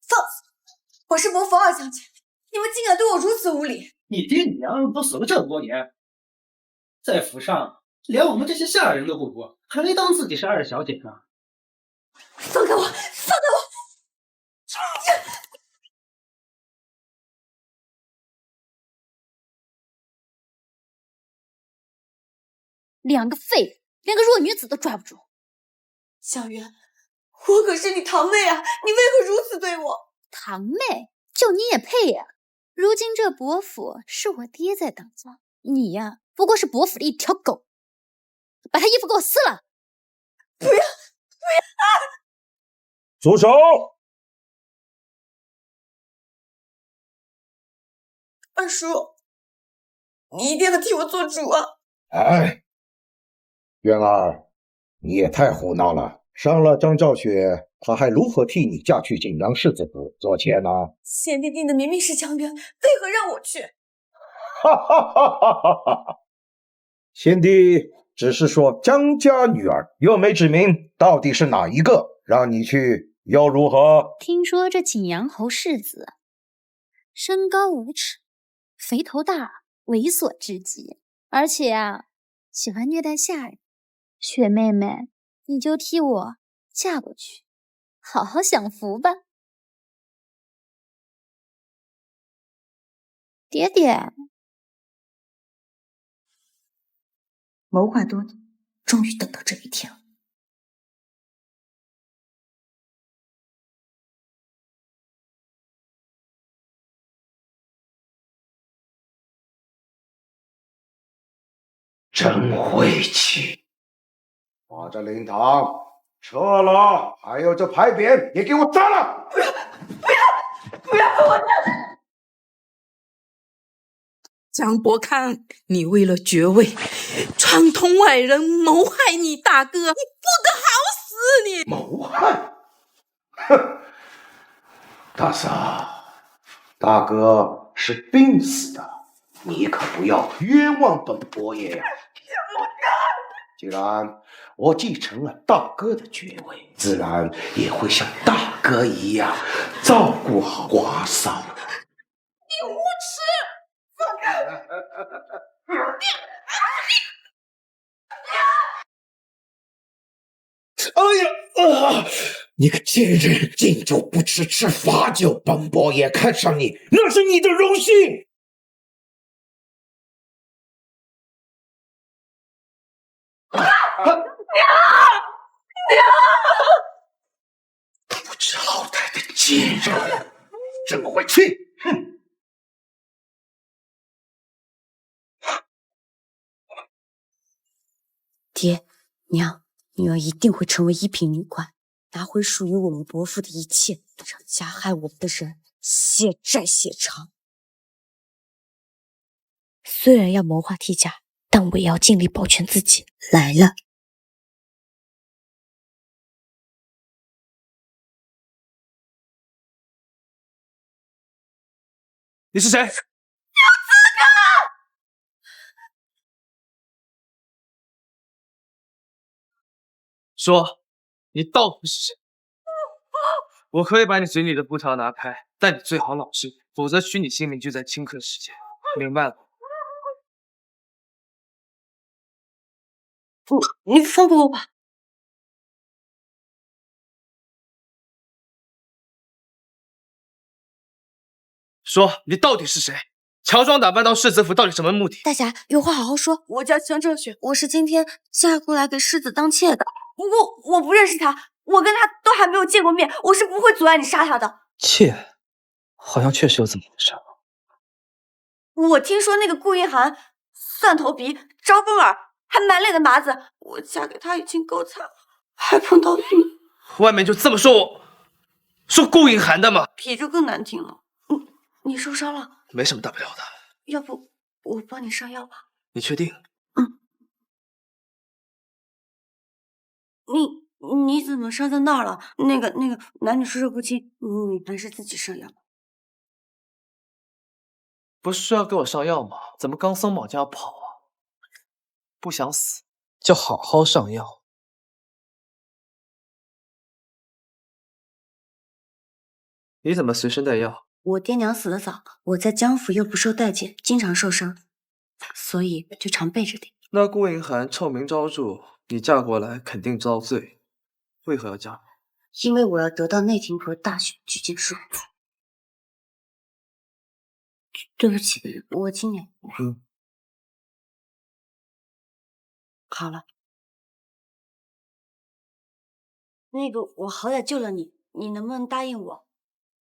放肆！我是伯父二将军，你们竟敢对我如此无礼！你爹你娘都死了这么多年，在府上连我们这些下人都不如，还没当自己是二小姐呢。放开我！放开我！两个废物，连个弱女子都抓不住。小媛，我可是你堂妹啊，你为何如此对我？堂妹，就你也配呀？如今这伯府是我爹在当家，你呀，不过是伯府的一条狗。把他衣服给我撕了！不要！不要！啊！住手！二叔，你一定要替我做主啊！哎，渊儿，你也太胡闹了！伤了张兆雪，他还如何替你嫁去锦阳世子府做妾呢？贤弟定的明明是江边，为何让我去？哈哈哈哈哈哈！贤弟只是说江家女儿，又没指明到底是哪一个，让你去又如何？听说这景阳侯世子身高5尺，肥头大，猥琐至极，而且啊，喜欢虐待下人。雪妹妹，你就替我嫁过去，好好享福吧。爹爹，谋划多年，终于等到这一天了。真晦气！把这灵堂撤了，还有这牌匾也给我砸了！不要！不要！我江伯康，你为了爵位，串通外人谋害你大哥，你不得好死！你谋害？哼！大嫂，大哥是病死的，你可不要冤枉本伯爷呀！既然我继承了大哥的爵位，自然也会像大哥一样照顾好寡嫂。你无耻！放开！哎呀！你个贱人，敬酒不吃吃罚酒，本伯爷看上你，那是你的荣幸。娘！不知好歹的贱人，真晦气！哼！爹娘，女儿一定会成为一品女官，拿回属于我们伯父的一切，让加害我们的人血债血偿。虽然要谋划替嫁，但我也要尽力保全自己。来了。你是谁？有资格！说，你到底是谁？我可以把你嘴里的布条拿开，但你最好老实，否则取你性命就在顷刻时间。明白了？你放过我吧。说，你到底是谁？乔装打扮到世子府，到底什么目的？大侠，有话好好说。我叫江正雪，我是今天嫁过来给世子当妾的。不过我不认识他，我跟他都还没有见过面，我是不会阻碍你杀他的。妾，好像确实有这么回事。我听说那个顾云寒蒜头鼻、招风耳，还满脸的麻子，我嫁给他已经够惨了，还碰到你。外面就这么说顾云寒的吗？比这更难听了。你受伤了？没什么大不了的。要不我帮你上药吧？你确定？你怎么伤在那儿了？那个男女授受不亲，你还是自己上药吧。不是说要给我上药吗？怎么刚松绑就要跑啊？不想死就好好上药。你怎么随身带药？我爹娘死得早，我在江府又不受待见，经常受伤，所以就常备着点。那顾映寒臭名昭著，你嫁过来肯定遭罪，为何要嫁？因为我要得到内廷阁大选举荐书。对不起，我今年好了。那个，我好歹救了你，你能不能答应我，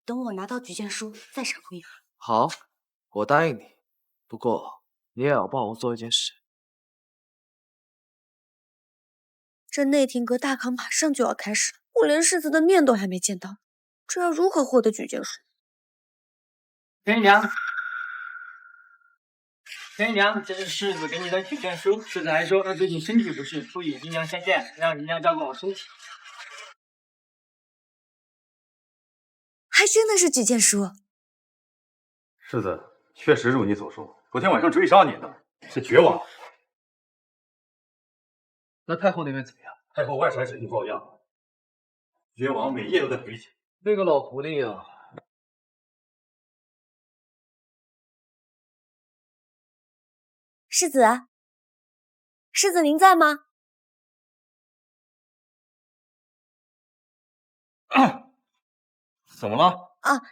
等我拿到举荐书再赏顾映寒？好，我答应你。不过你也要帮我做一件事。这内廷阁大考马上就要开始，我连世子的面都还没见到，这要如何获得举荐书？元娘，元娘，这是世子给你的举荐书。世子还说他最近身体不适，不与姨娘相见，让姨娘照顾好身体。还真的是举荐书。世子，确实如你所说，昨天晚上追杀你的是绝王。那太后那边怎么样？太后外甥身体抱恙，绝王每夜都在回寝。那个老狐狸呀，世子，世子您在吗？怎么了？啊，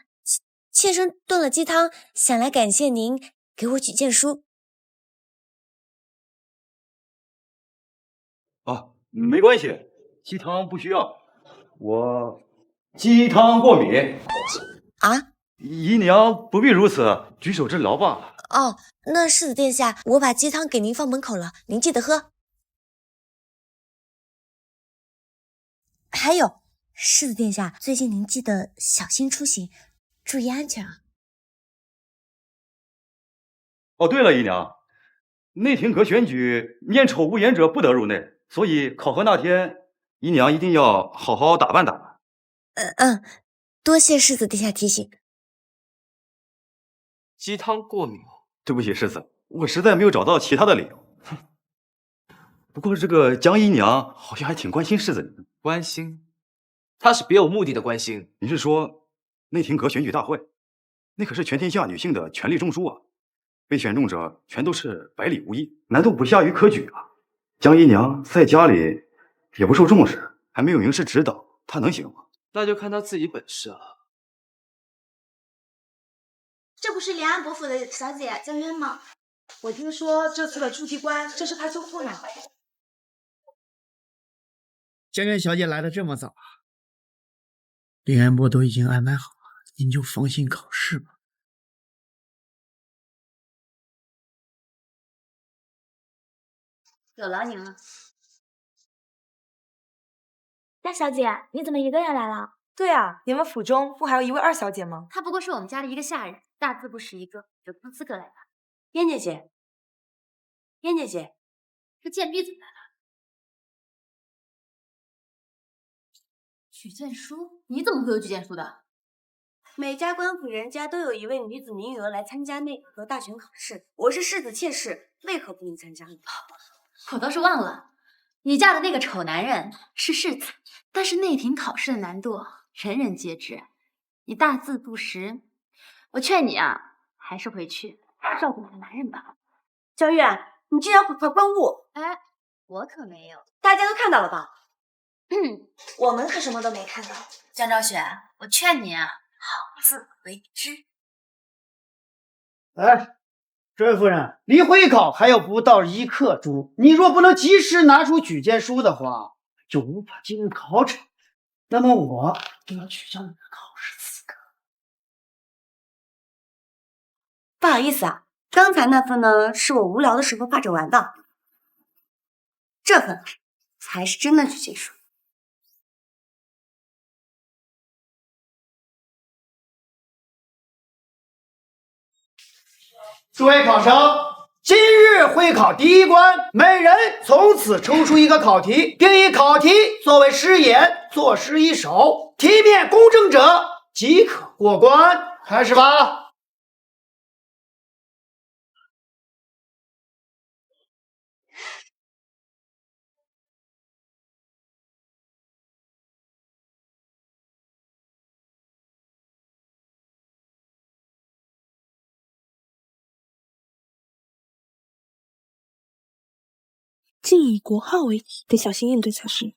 妾身炖了鸡汤，想来感谢您给我举荐书。啊，没关系，鸡汤不需要，我鸡汤过敏。啊？姨娘不必如此，举手之劳罢了。哦，那世子殿下，我把鸡汤给您放门口了，您记得喝。还有，世子殿下，最近您记得小心出行，注意安全啊。哦，对了，姨娘，内廷阁选举面丑无颜者不得入内，所以考核那天，姨娘一定要好好打扮打扮。多谢世子殿下提醒。鸡汤过敏。对不起，世子，我实在没有找到其他的理由。不过这个江姨娘好像还挺关心世子你的。关心？她是别有目的的关心。你是说内廷阁选举大会？那可是全天下女性的权力中枢啊！被选中者全都是百里无一，难度不下于科举啊！江姨娘在家里也不受重视，还没有名师指导，她能行吗？那就看她自己本事啊。这不是连安伯府的小姐江渊吗？我听说这次的出题官正是她舅父呢。江渊小姐来的这么早啊？林安波都已经安排好了，您就放心考试吧。有劳您了。大小姐，你怎么一个人来了？对啊，你们府中不还有一位二小姐吗？她不过是我们家的一个下人，大字不识一个，有什么资格来吧？燕姐姐，燕姐姐，这贱婢怎么来了？举荐书？你怎么会有举荐书的？每家官府人家都有一位女子名额来参加内阁大选考试，我是世子妾室，为何不能参加呢？我倒是忘了，你嫁的那个丑男人是世子，但是内廷考试的难度人人皆知，你大字不识，我劝你啊，还是回去照顾你的男人吧。江月，你竟然毁坏官物！哎，我可没有，大家都看到了吧？我们可什么都没看到。江昭雪，我劝你啊，好自为之。哎，这位夫人，离会考还有不到1刻钟，你若不能及时拿出举荐书的话，就无法进入考场，那么我就要取消你的考试资格。不好意思啊，刚才那份呢是我无聊的时候发着玩的，这份才是真的举荐书。诸位考生，今日会考第一关，每人从此抽出一个考题，并以考题作为诗言，作诗一首，题面公正者即可过关。开始吧。竟以国号为题，得小心应对才是。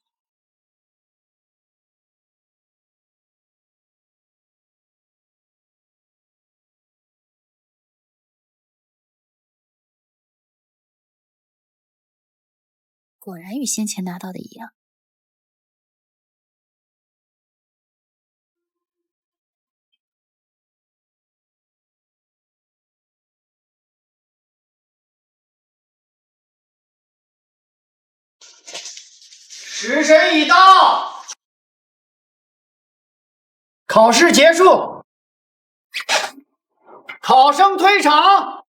果然与先前拿到的一样。时辰已到，考试结束，考生退场。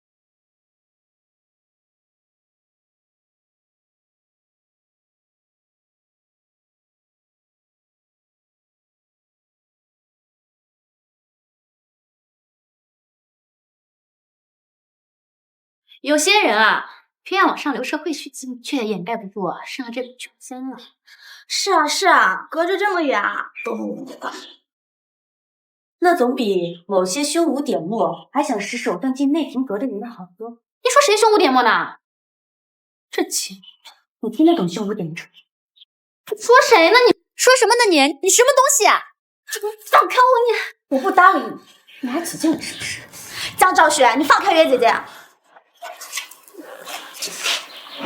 有些人啊，偏要往上流社会血迹，却掩盖不住生了这股穷心啊。是啊是啊，隔着这么远啊，都很无道。那总比某些胸无点墨还想使手段进内廷阁的人好多。你说谁胸无点墨呢？这钱，你听得懂胸无点墨？说谁呢？你说什么呢你？你什么东西啊？放开我！我不搭理你，你还起劲了是不是？江兆雪，你放开月姐姐！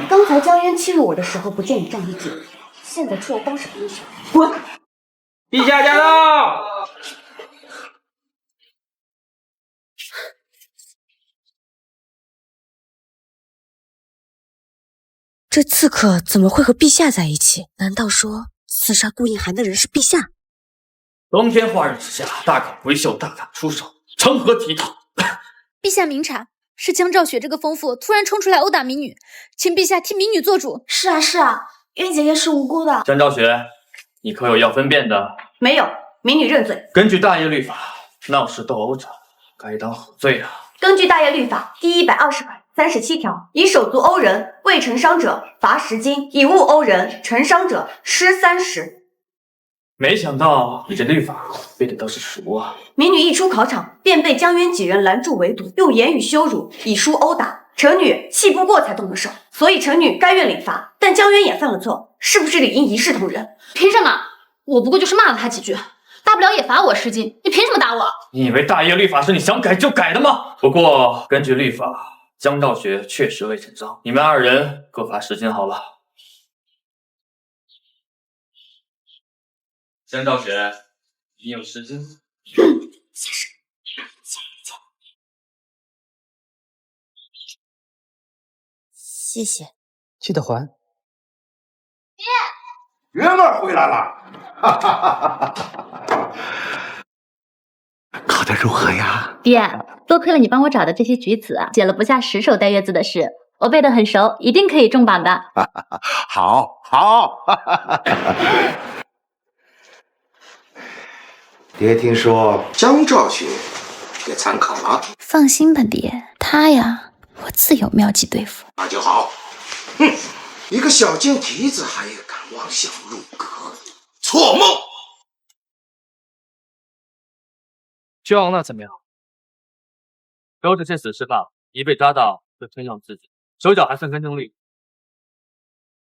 刚才江渊欺辱我的时候不见你站一句，现在出来当什么英雄？滚！陛下驾到！这刺客怎么会和陛下在一起？难道说刺杀顾应寒的人是陛下？龙天化日之下，大可挥袖大胆出手，成何体统？陛下明察，是江兆雪这个疯妇突然冲出来殴打民女，请陛下替民女做主。是啊是啊，渊姐姐是无辜的。江兆雪，你可有要分辨的？没有，民女认罪。根据大业律法，闹事斗殴者该当何罪啊？根据大业律法第120款37条，以手足殴人未成伤者罚10金，以物殴人成伤者施30。没想到你这律法背的都是熟啊！民女一出考场，便被江渊几人拦住围堵，用言语羞辱，以书殴打。臣女气不过才动的手，所以臣女甘愿领罚。但江渊也犯了错，是不是理应一视同仁？凭什么？我不过就是骂了他几句，大不了也罚我10金，你凭什么打我？你以为大业律法是你想改就改的吗？不过根据律法，江兆雪确实未成伤，你们2人各罚10金好了。江兆雪，你有10金。谢谢，记得还。爹，月儿回来了，哈哈哈哈！考得如何呀？爹，多亏了你帮我找的这些举子啊，写了不下10首带月字的诗，我背得很熟，一定可以中榜的。好，好。爹听说江兆雪也参考了，放心吧，爹，他呀，我自有妙计对付。那就好。哼，一个小贱蹄子还敢妄想入阁，错梦！郡王那怎么样？都是些死尸罢了，一被抓到就身上自己，手脚还算干净利，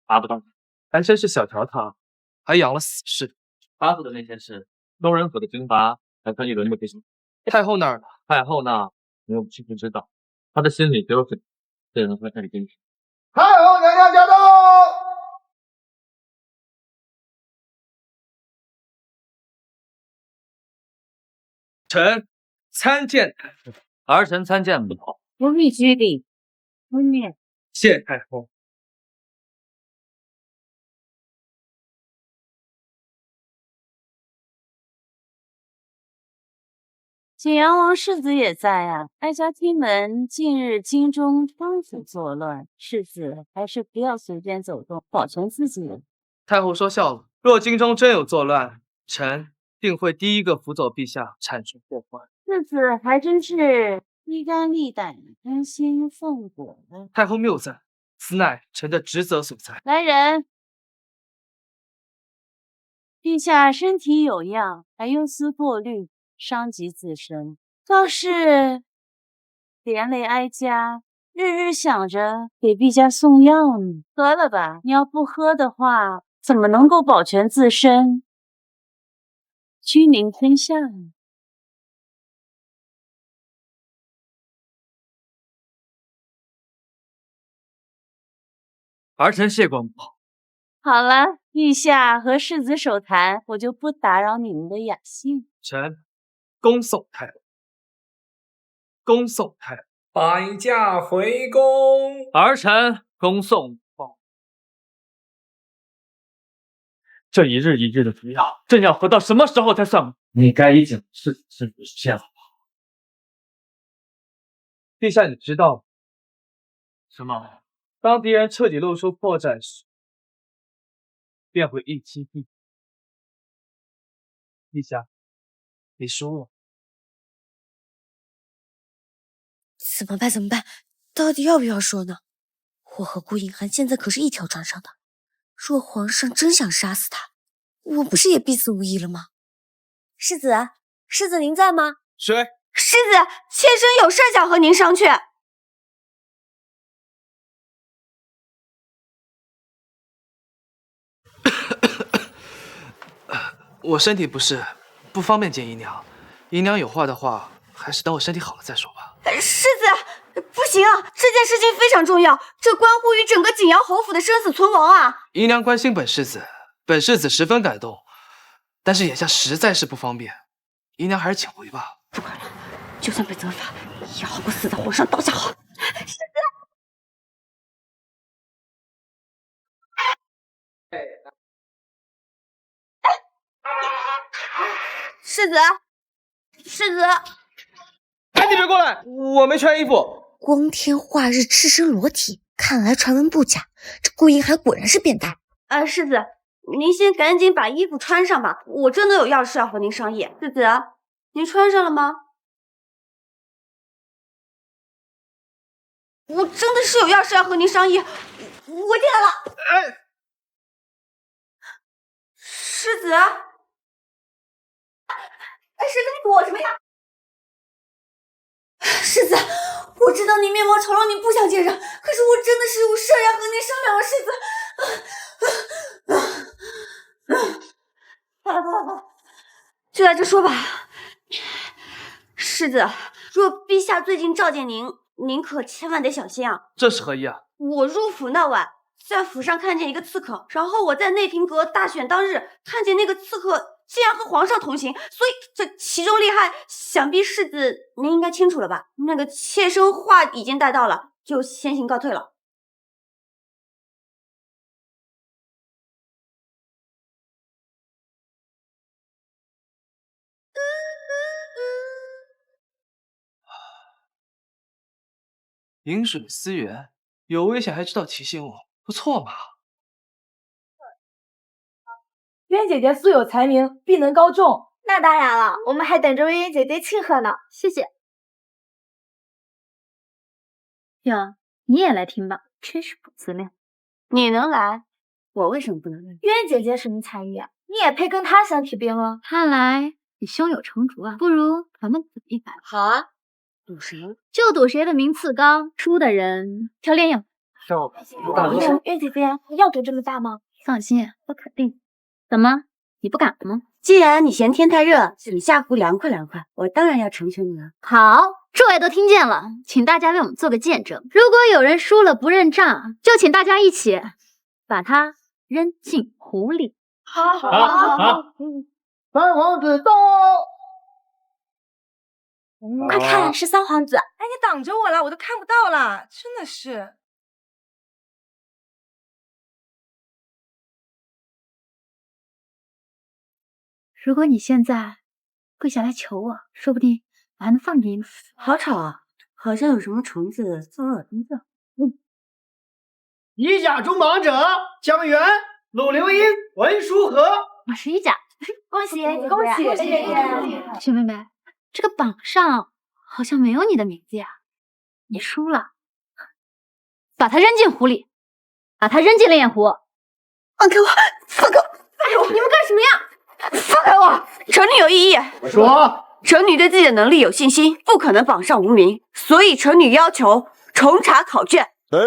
罚不动。还真是小条堂，还养了死士。他做的那件事，东仁府的军阀还可以轮着给什么？太后那儿呢？太后那没有亲自知道，他的心里只有这人会在里跟前。太后娘娘驾到！臣参见太后。儿臣参见母后。不必拘礼，温念。谢太后。景阳王世子也在啊！哀家听闻近日京中官府作乱，世子还是不要随便走动，保全自己。太后说笑了，若京中真有作乱，臣定会第一个辅佐陛下铲除祸患。世子还真是披肝沥胆、诛心奉果呢。太后谬赞，此乃臣的职责所在。来人！陛下身体有恙，还忧思过虑，伤及自身，倒是连累哀家日日想着给陛下送药呢。喝了吧，你要不喝的话，怎么能够保全自身，君临天下呢？儿臣谢光保。好了，陛下和世子手谈，我就不打扰你们的雅兴。臣恭送太后。恭送太后。摆驾回宫。儿臣恭送报。这一日一日的毒药，朕要喝到什么时候才算完？你该已经是实现了吧？陛下，你知道吗？什么？当敌人彻底露出破绽时，便会一击必死。陛下，你输了。怎么办？怎么办？到底要不要说呢？我和顾影寒现在可是一条船上的，若皇上真想杀死他，我不是也必死无疑了吗？世子，世子您在吗？谁？世子，妾身有事想和您商榷。我身体不适，不方便见姨娘。姨娘有话的话，还是等我身体好了再说吧。世子，不行啊！这件事情非常重要，这关乎于整个景阳侯府的生死存亡啊！姨娘关心本世子，本世子十分感动，但是眼下实在是不方便，姨娘还是请回吧。不管了，就算被责罚，也好过死在皇上刀下好。世子。世子，世子，哎，你别过来，我没穿衣服。光天化日，赤身裸体，看来传闻不假。这顾影寒果然是变态。世子，您先赶紧把衣服穿上吧，我真的有要事要和您商议。世子，您穿上了吗？我真的是有要事要和您商议，我进来了。哎，世子。世子，你躲什么呀？世子，我知道你面貌丑陋，你不想见人，可是我真的是有事要和您商量了。世子，就在这说吧。世子，若陛下最近召见您，您可千万得小心啊。这是何意啊？我入府那晚，在府上看见一个刺客，然后我在内廷阁大选当日看见那个刺客竟然和皇上同行，所以这其中厉害，想必世子您应该清楚了吧？那个妾身话已经带到了，就先行告退了。饮水思源，有危险还知道提醒我，不错嘛。渊姐姐素有才名，必能高中。那当然了，我们还等着为渊姐姐庆贺呢。谢谢。哟，你也来听吧，真是不自量。你能来，我为什么不能来？渊姐姐什么才艺啊？你也配跟她相提并论？看来你胸有成竹啊，不如咱们赌一把。好啊，赌谁？就赌谁的名次高，输的人挑练养。渊姐姐，要赌这么大吗？放心，我肯定。怎么，你不敢吗？既然你嫌天太热，底下壶凉快凉快，我当然要成全你了。好，诸位都听见了，请大家为我们做个见证。如果有人输了不认账，就请大家一起把他扔进湖里。好，三皇子到。快看，是三皇子！哎，你挡着我了，我都看不到了，真的是。如果你现在跪下来求我，说不定我还能放你一马。好吵啊，好像有什么虫子在我耳边叫。以甲中榜者江源、陆流英、文书和。我是一甲，恭喜恭喜！谢谢。雪妹妹，这个榜上好像没有你的名字呀，你输了。把他扔进湖里，把他扔进烈焰湖。放开我！放开我！你们干什么呀？放开我！臣女有异议。我说，臣女对自己的能力有信心，不可能榜上无名，所以臣女要求重查考卷。哎，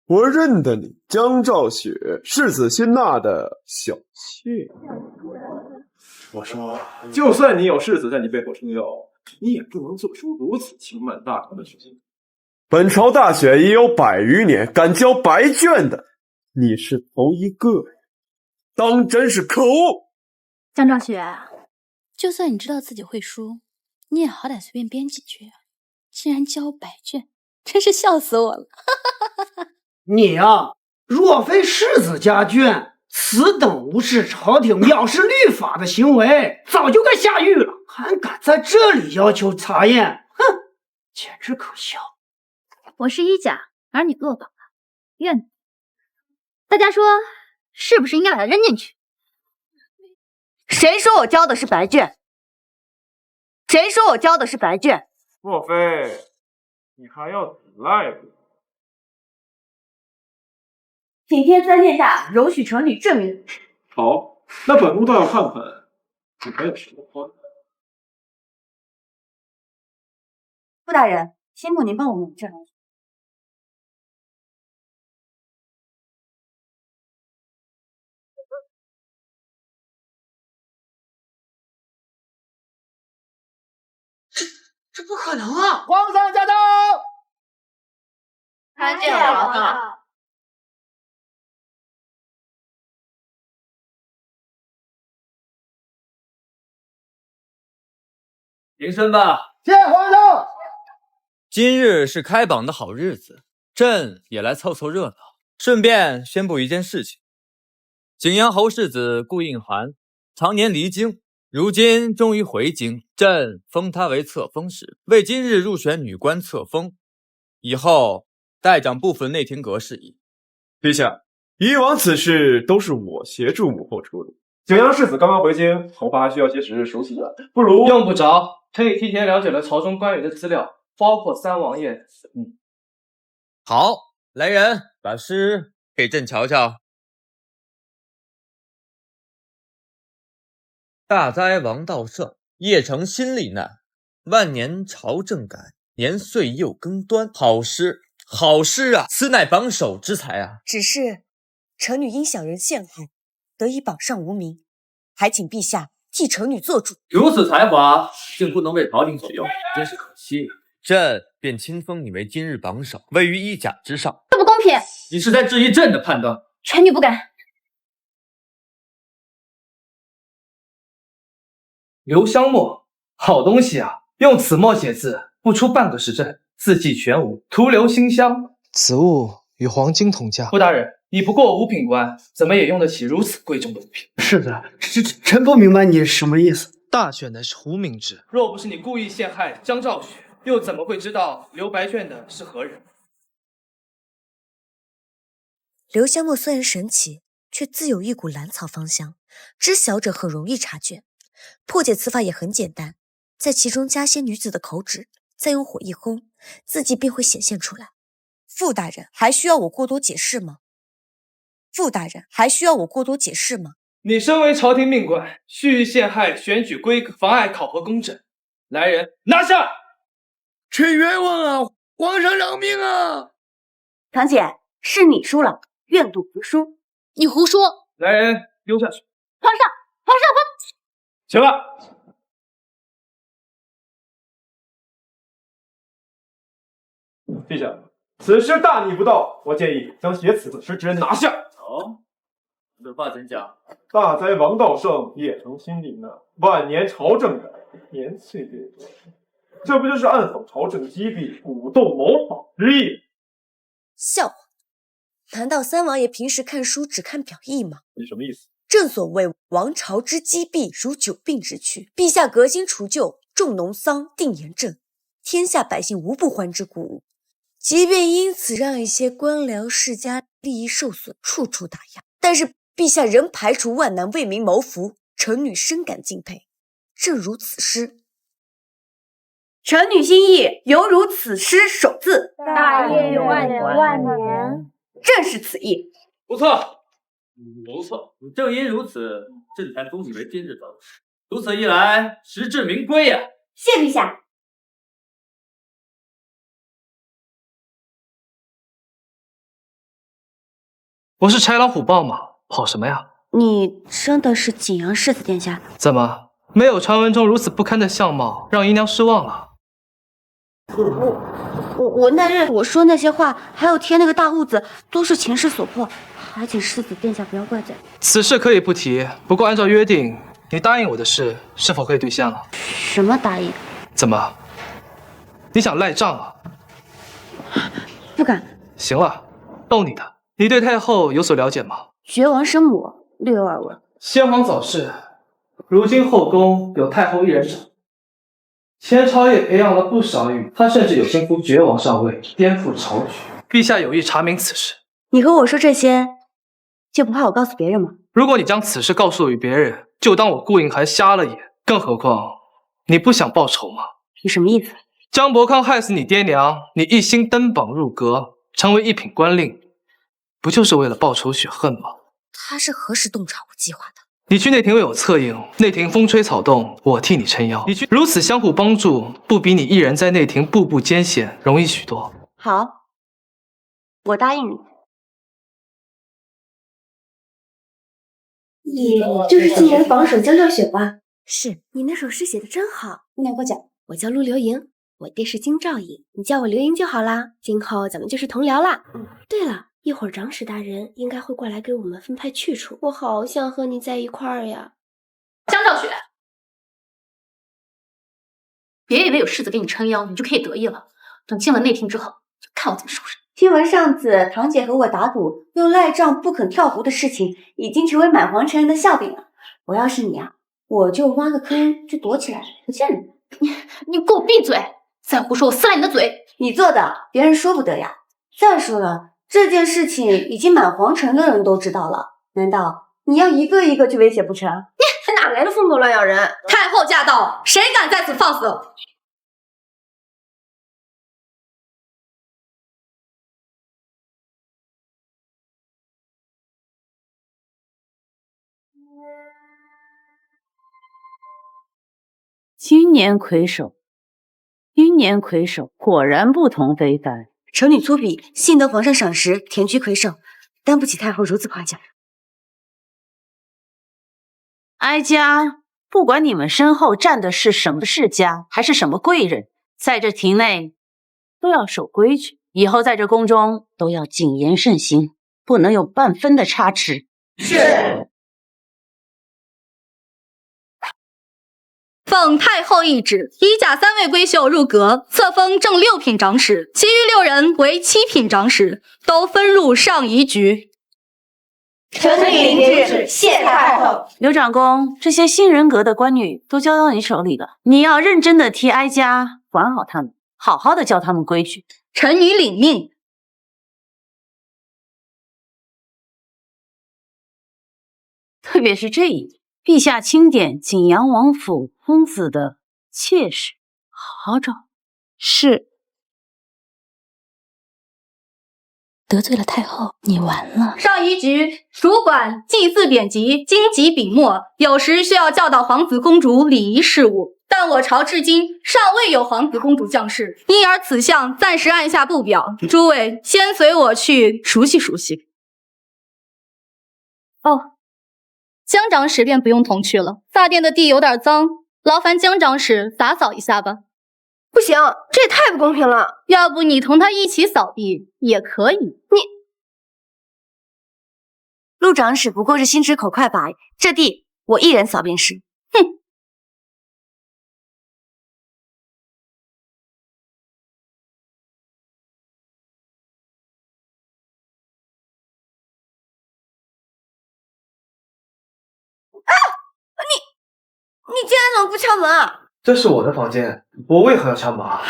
我认得你，江兆雪，世子辛纳的小妾。我说，就算你有世子在你背后撑腰，你也不能做出如此轻慢大唐的事情。本朝大选已有100余年，敢交白卷的，你是头一个呀！当真是可恶！江兆雪，就算你知道自己会输，你也好歹随便编几句啊！竟然交白卷，真是笑死我了！你呀，若非世子家眷，此等无视朝廷藐视律法的行为，早就该下狱了，还敢在这里要求查验，哼，简直可笑！我是一甲，而你落榜了，怨你。大家说，是不是应该把他扔进去？谁说我交的是白卷？谁说我交的是白卷？莫非你还要抵赖不？请天3殿下容许臣女证明。好，那本宫倒要看看你还有什么话。傅大人，辛苦您帮我们证明。这不可能啊！皇上驾到！参见皇上。迎身吧。谢皇上。今日是开榜的好日子，朕也来凑凑热闹，顺便宣布一件事情：景阳侯世子顾应涵常年离京，如今终于回京，朕封他为册封使，为今日入选女官册封，以后代掌部分内廷阁事宜。陛下，以往此事都是我协助母后处理。景阳世子刚刚回京，恐怕还需要些时日熟悉的，不如用不着，臣已提前了解了朝中官员的资料，包括三王爷的死密。好，来人，把诗给朕瞧瞧。大哉王道圣，邺城新历难，万年朝政改，年岁又更端。好诗，好诗啊！此乃榜首之才啊！只是臣女因小人陷害，得以榜上无名，还请陛下替臣女做主。如此才华，竟不能为朝廷所用，真是可惜。朕便亲封你为今日榜首，位于1甲之上。这不公平！你是在质疑朕的判断？臣女不敢。留香墨，好东西啊！用此墨写字，不出半个时辰，字迹全无，徒留馨香。此物与黄金同价。傅大人，你不过五品官，怎么也用得起如此贵重的物品？是的，臣不明白你什么意思。大选乃是无名之，若不是你故意陷害江兆雪，又怎么会知道留白卷的是何人？留香墨虽然神奇，却自有一股兰草芳香，知晓者很容易察觉。破解此法也很简单，在其中加些女子的口纸，再用火一烘，字迹便会显现出来。傅大人，还需要我过多解释吗？傅大人，还需要我过多解释吗？你身为朝廷命官，蓄意陷害选举规格，妨碍考核公正。来人，拿下！臣冤枉啊！皇上饶命啊！堂姐，是你输了，愿赌服输。你胡说！来人，丢下去！皇上，皇上，起来！陛下，此诗大逆不道，我建议将写此诗之人拿下。哦，此话怎讲？大哉王道圣，邺城新历难，万年朝政改，年岁越多，这不就是暗讽朝政积弊、鼓动谋反之意？笑话！难道三王爷平时看书只看表意吗？你什么意思？正所谓王朝之积弊，如久病之躯。陛下革新除旧，重农桑，定严政，天下百姓无不欢之鼓舞。即便因此让一些官僚世家利益受损，处处打压，但是陛下仍排除万难为民谋福，臣女深感敬佩。正如此诗，臣女心意犹如此诗首字，大业万年万年，正是此意。不错，不错。正因如此，朕才封你为今日榜首。如此一来，实至名归呀！谢陛下。我是豺狼虎豹嘛，跑什么呀？你真的是景阳世子殿下？怎么没有传闻中如此不堪的相貌，让姨娘失望了？我那日我说那些话，还有贴那个大痦子，都是前世所迫，还请世子殿下不要怪罪。此事可以不提，不过按照约定，你答应我的事是否可以兑现了？什么答应？怎么，你想赖账啊？不敢。行了，逗你的。你对太后有所了解吗？绝王生母，略有耳闻。先皇早逝，如今后宫有太后一人掌。前朝也培养了不少御，他甚至有心扶绝王上位，颠覆朝局。陛下有意查明此事，你和我说这些，就不怕我告诉别人吗？如果你将此事告诉于别人，就当我顾影寒瞎了眼。更何况，你不想报仇吗？你什么意思？张伯康害死你爹娘，你一心登榜入阁，成为一品官令，不就是为了报仇雪恨吗？他是何时洞察我计划的？你去内廷为我策应，内廷风吹草动，我替你撑腰。你去如此相互帮助，不比你一人在内廷步步艰险容易许多？好，我答应你。你就是今年的榜首江兆雪吧？是，你那首诗写的真好。你俩给我讲。我叫陆流萤，我爹是京兆尹，你叫我流萤就好啦。今后咱们就是同僚啦。对了，一会儿长史大人应该会过来给我们分派去处，我好想和你在一块儿呀。江兆雪，别以为有世子给你撑腰，你就可以得意了。等进了内廷之后，就看我怎么收拾。听闻上次堂姐和我打赌用赖账不肯跳湖的事情，已经成为满皇城人的笑柄了。我要是你啊，我就挖个坑就躲起来，不见人。你给我闭嘴！再胡说，我撕烂你的嘴！你做的，别人说不得呀。再说了，这件事情已经满皇城的人都知道了，难道你要一个一个去威胁不成？你哪来的疯狗乱咬人？太后驾到，谁敢在此放肆？今年魁首果然不同非凡。丑女粗鄙，幸得皇上赏识，田居魁首，担不起太后如此夸奖。哀家不管你们身后站的是什么世家，还是什么贵人，在这庭内都要守规矩，以后在这宫中都要谨言慎行，不能有半分的差池。是。奉太后懿旨，依甲3位闺秀入阁，册封正6品长史，其余6人为7品长史，都分入上仪局。臣领旨，谢太后。刘长公，这些新人格的官女都交到你手里了，你要认真的替哀家管好他们，好好的教他们规矩。臣女领命。特别是这一点，陛下钦点景阳王府公子的妾室，好好找。是。得罪了太后，你完了。上仪局主管祭祀典籍、经籍笔墨，有时需要教导皇子公主礼仪事务，但我朝至今尚未有皇子公主降世，因而此项暂时按下不表。诸位先随我去熟悉熟悉。哦，江长史便不用同去了，大殿的地有点脏，劳烦江长史打扫一下吧。不行，这也太不公平了。要不你同他一起扫地也可以。陆长史不过是心直口快罢了，这地我一人扫便是。哼！啊！你今天怎么不敲门啊？这是我的房间，我为何要敲门啊？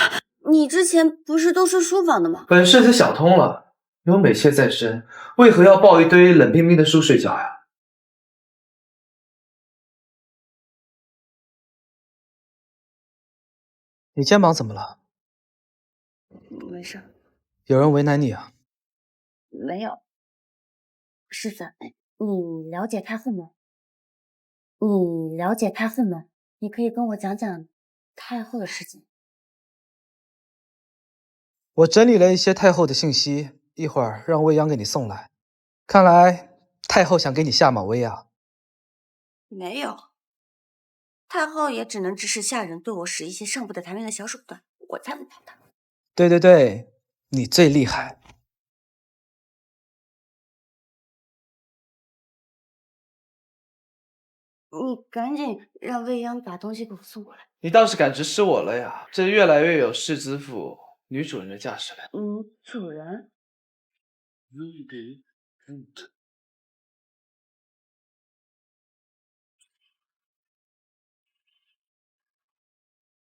你之前不是都是书房的吗？本世子想通了，有美妾在身，为何要抱一堆冷冰冰的书睡觉呀？你肩膀怎么了？没事。有人为难你啊？没有。世子，你了解太后吗？你可以跟我讲讲太后的事情。我整理了一些太后的信息，一会儿让未央给你送来。看来太后想给你下马威啊。没有，太后也只能指使下人对我使一些上不得台面的小手段，我才不怕她。对对对，你最厉害。你赶紧让未央把东西给我送过来。你倒是敢指使我了呀！这越来越有世子府女主人的架势了。主人。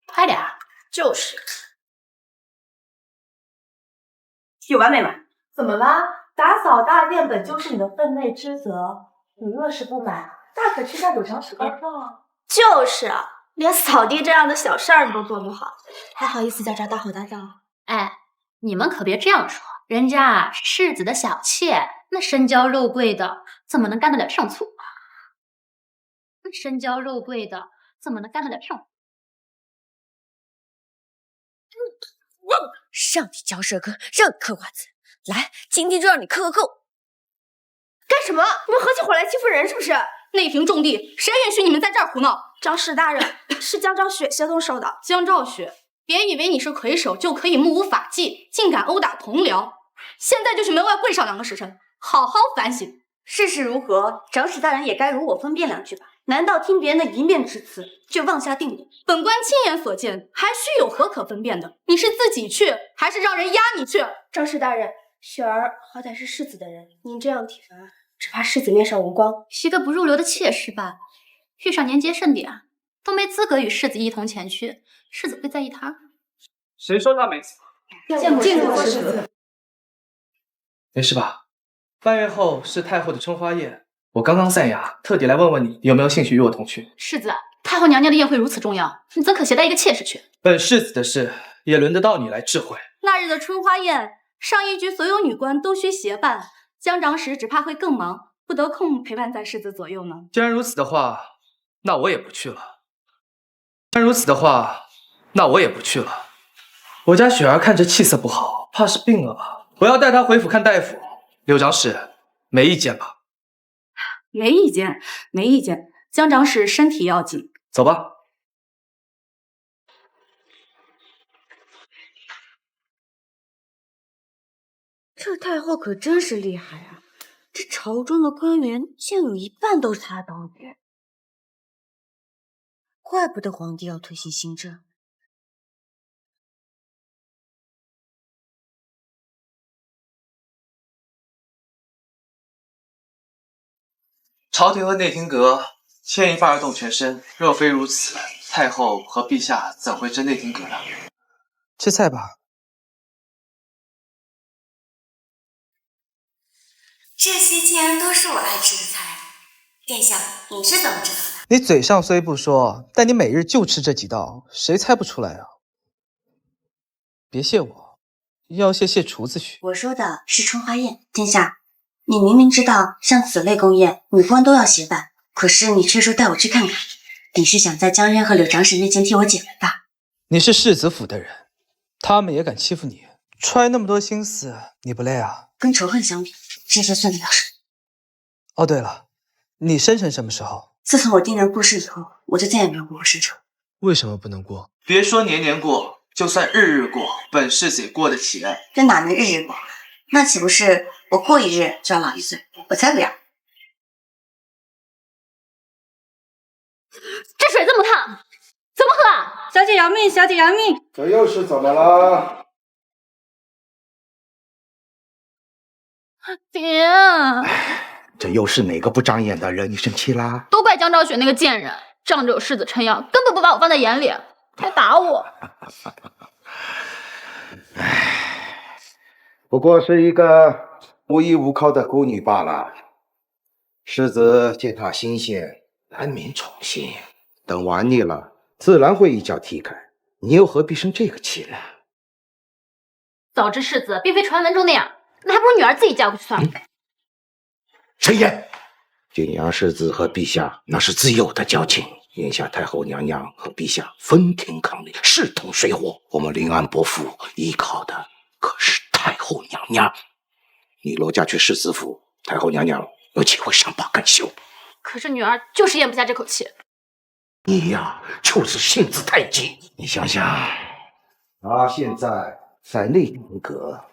快点儿！就是。有完没完？怎么啦？打扫大殿本就是你的分内之责，你若是不买，大可去向柳长史告状。就是啊，连扫地这样的小事儿你都做不好，还好意思在这儿大吼大叫？哎，你们可别这样说，人家世子的小妾，那身娇肉贵的，怎么能干得了这种醋？那身娇肉贵的，怎么能干得了这种？上帝交舌根，让你嗑瓜子，来，今天就让你嗑个够。干什么？你们合起伙来欺负人是不是？内廷重地，谁允许你们在这儿胡闹？长史大人，是江昭雪先动手的。江昭雪，别以为你是魁首就可以目无法纪，竟敢殴打同僚！现在就去门外跪上2个时辰，好好反省。事实如何，长史大人也该容我分辨2句吧？难道听别人的一面之词就妄下定论？本官亲眼所见，还须有何可分辨的？你是自己去，还是让人押你去？长史大人，雪儿好歹是世子的人，您这样体罚，只怕世子面上无光。一个不入流的妾室罢了，遇上年阶甚点，都没资格与世子一同前去。世子会在意他？谁说他没资格？见过世子。没事吧？半月后是太后的春花宴，我刚刚散牙，特地来问问你有没有兴趣与我同去。世子，太后娘娘的宴会如此重要，你怎可携带一个妾室去？本世子的事也轮得到你来智慧。那日的春花宴，上一局所有女官都需协办，江长史只怕会更忙，不得空陪伴在世子左右呢。既然如此的话，那我也不去了。既然如此的话，那我也不去了。我家雪儿看着气色不好，怕是病了吧？我要带她回府看大夫。柳长史，没意见吧？没意见，没意见。江长史身体要紧。走吧。这太后可真是厉害啊！这朝中的官员竟有一半都是她当的，怪不得皇帝要推行新政。朝廷和内廷阁牵一发而动全身，若非如此，太后和陛下怎会争内廷阁呢？吃菜吧。这些竟然都是我爱吃的菜，殿下，你是怎么知道的？你嘴上虽不说，但你每日就吃这几道，谁猜不出来啊？别谢我，要谢厨子去。我说的是春花宴，殿下。你明明知道像此类宫宴，女官都要协办，可是你却说带我去看看。你是想在江渊和柳长史面前替我解围吧？你是世子府的人，他们也敢欺负你，揣那么多心思，你不累啊？跟仇恨相比，这些算得了什么？哦，对了，你生辰什么时候？自从我定人过世以后，我就再也没有过生辰。为什么不能过？别说年年过，就算日日过，本世子也过得起。这哪能日日过？那岂不是我过一日就要老1岁？我才不要！这水这么烫，怎么喝啊？小姐饶命！小姐饶命！这又是怎么了？爹，这又是哪个不长眼的惹你生气啦？都怪江昭雪那个贱人，仗着有世子撑腰，根本不把我放在眼里，还打我。不过是一个无依无靠的孤女罢了。世子见她新鲜，难免宠幸，等玩腻了，自然会一脚踢开。你又何必生这个气呢？早知世子并非传闻中那样，那还不如女儿自己嫁过去算了。陈言，景阳世子和陛下那是自有的交情。眼下太后娘娘和陛下分庭抗礼，势同水火。我们临安伯府依靠的可是太后娘娘。你若嫁去世子府，太后娘娘有机会善罢甘休。可是女儿就是咽不下这口气。你呀，就是性子太急。你想想，他现在在内廷阁，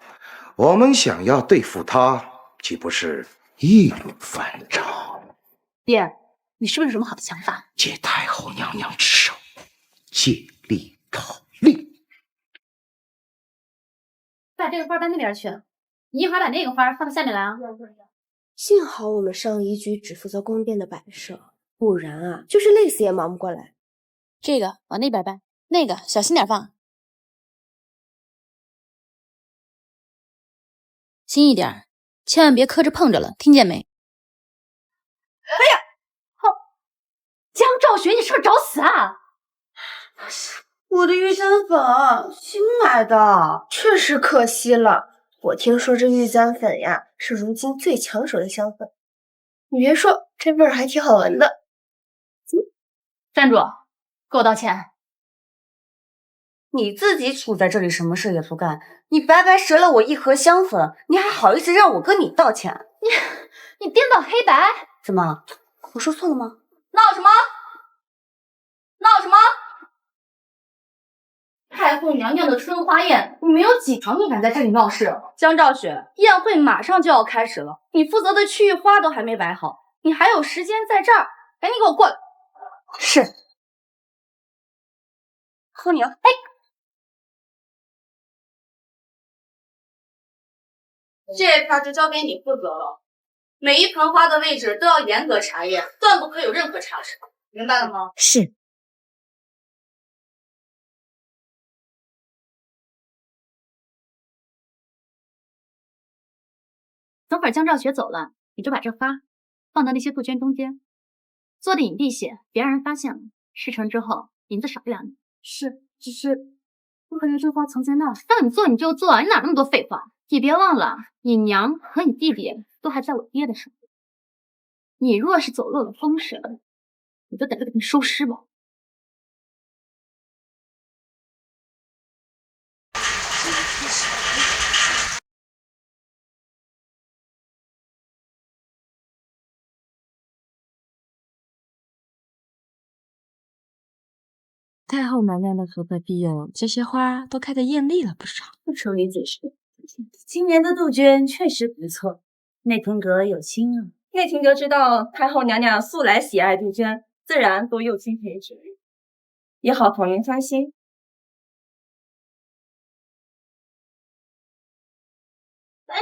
我们想要对付他，岂不是易如反掌？爹，你是不是有什么好的想法？借太后娘娘之手，借力讨力。把这个花搬那边去，你一会儿把那个花放到下面来啊。幸好我们上一局只负责宫殿的摆设，不然啊，就是累死也忙不过来。这个往那边搬，那个小心点放，轻一点，千万别磕着碰着了，听见没？哎呀，江兆雪，你是不是找死啊？我的玉簪粉新买的，确实可惜了。我听说这玉簪粉呀，是如今最抢手的香粉。你别说，这味儿还挺好闻的。站住，给我道歉！你自己杵在这里，什么事也不干，你白白折了我一盒香粉，你还好意思让我跟你道歉？你颠倒黑白？怎么，我说错了吗？闹什么？闹什么？太后娘娘的春花宴，你们有几条命敢在这里闹事？江兆雪，宴会马上就要开始了，你负责的区域花都还没摆好，你还有时间在这儿？赶紧给我过来！是。和你了，哎，这块就交给你负责了。每一盆花的位置都要严格查验，断不可有任何差池，明白了吗？是。等会儿江兆雪走了，你就把这花放到那些杜鹃中间，做的隐蔽些，别让人发现了。事成之后，银子少不了你。是，只是不可能这花藏在那。让你做你就做，你哪那么多废话？你别忘了，你娘和你弟弟都还在我爹的手里。你若是走漏了风声，你就等着给他们收尸吧。太后娘娘的和合庇佑，这些花都开得艳丽了不少。不愁你嘴舌。今年的杜鹃确实不错，内廷阁有心啊。内廷阁知道太后娘娘素来喜爱杜鹃，自然多用心培植，也好同人发心。哎，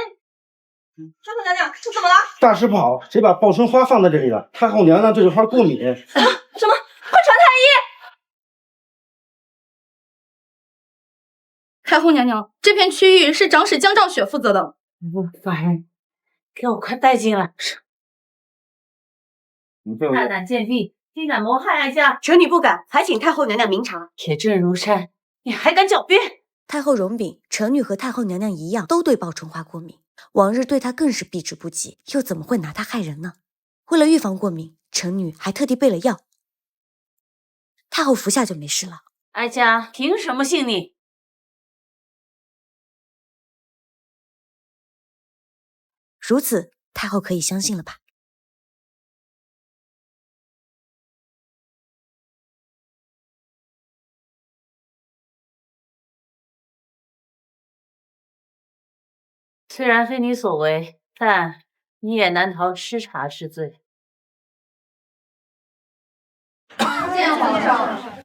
太后娘娘，这怎么了？大事不好，谁把报春花放在这里了？太后娘娘对这花过敏。什么？快传太医！太后娘娘，这片区域是长史江兆雪负责的。法人，给我快带进来！大胆贱婢，竟敢谋害哀家！臣女不敢，还请太后娘娘明察。铁证如山，你还敢狡辩？太后容禀，臣女和太后娘娘一样，都对报春花过敏，往日对她更是避之不及，又怎么会拿她害人呢？为了预防过敏，臣女还特地备了药，太后服下就没事了。哀家凭什么信你？如此，太后可以相信了吧？虽然非你所为，但你也难逃吃茶之罪。见皇上。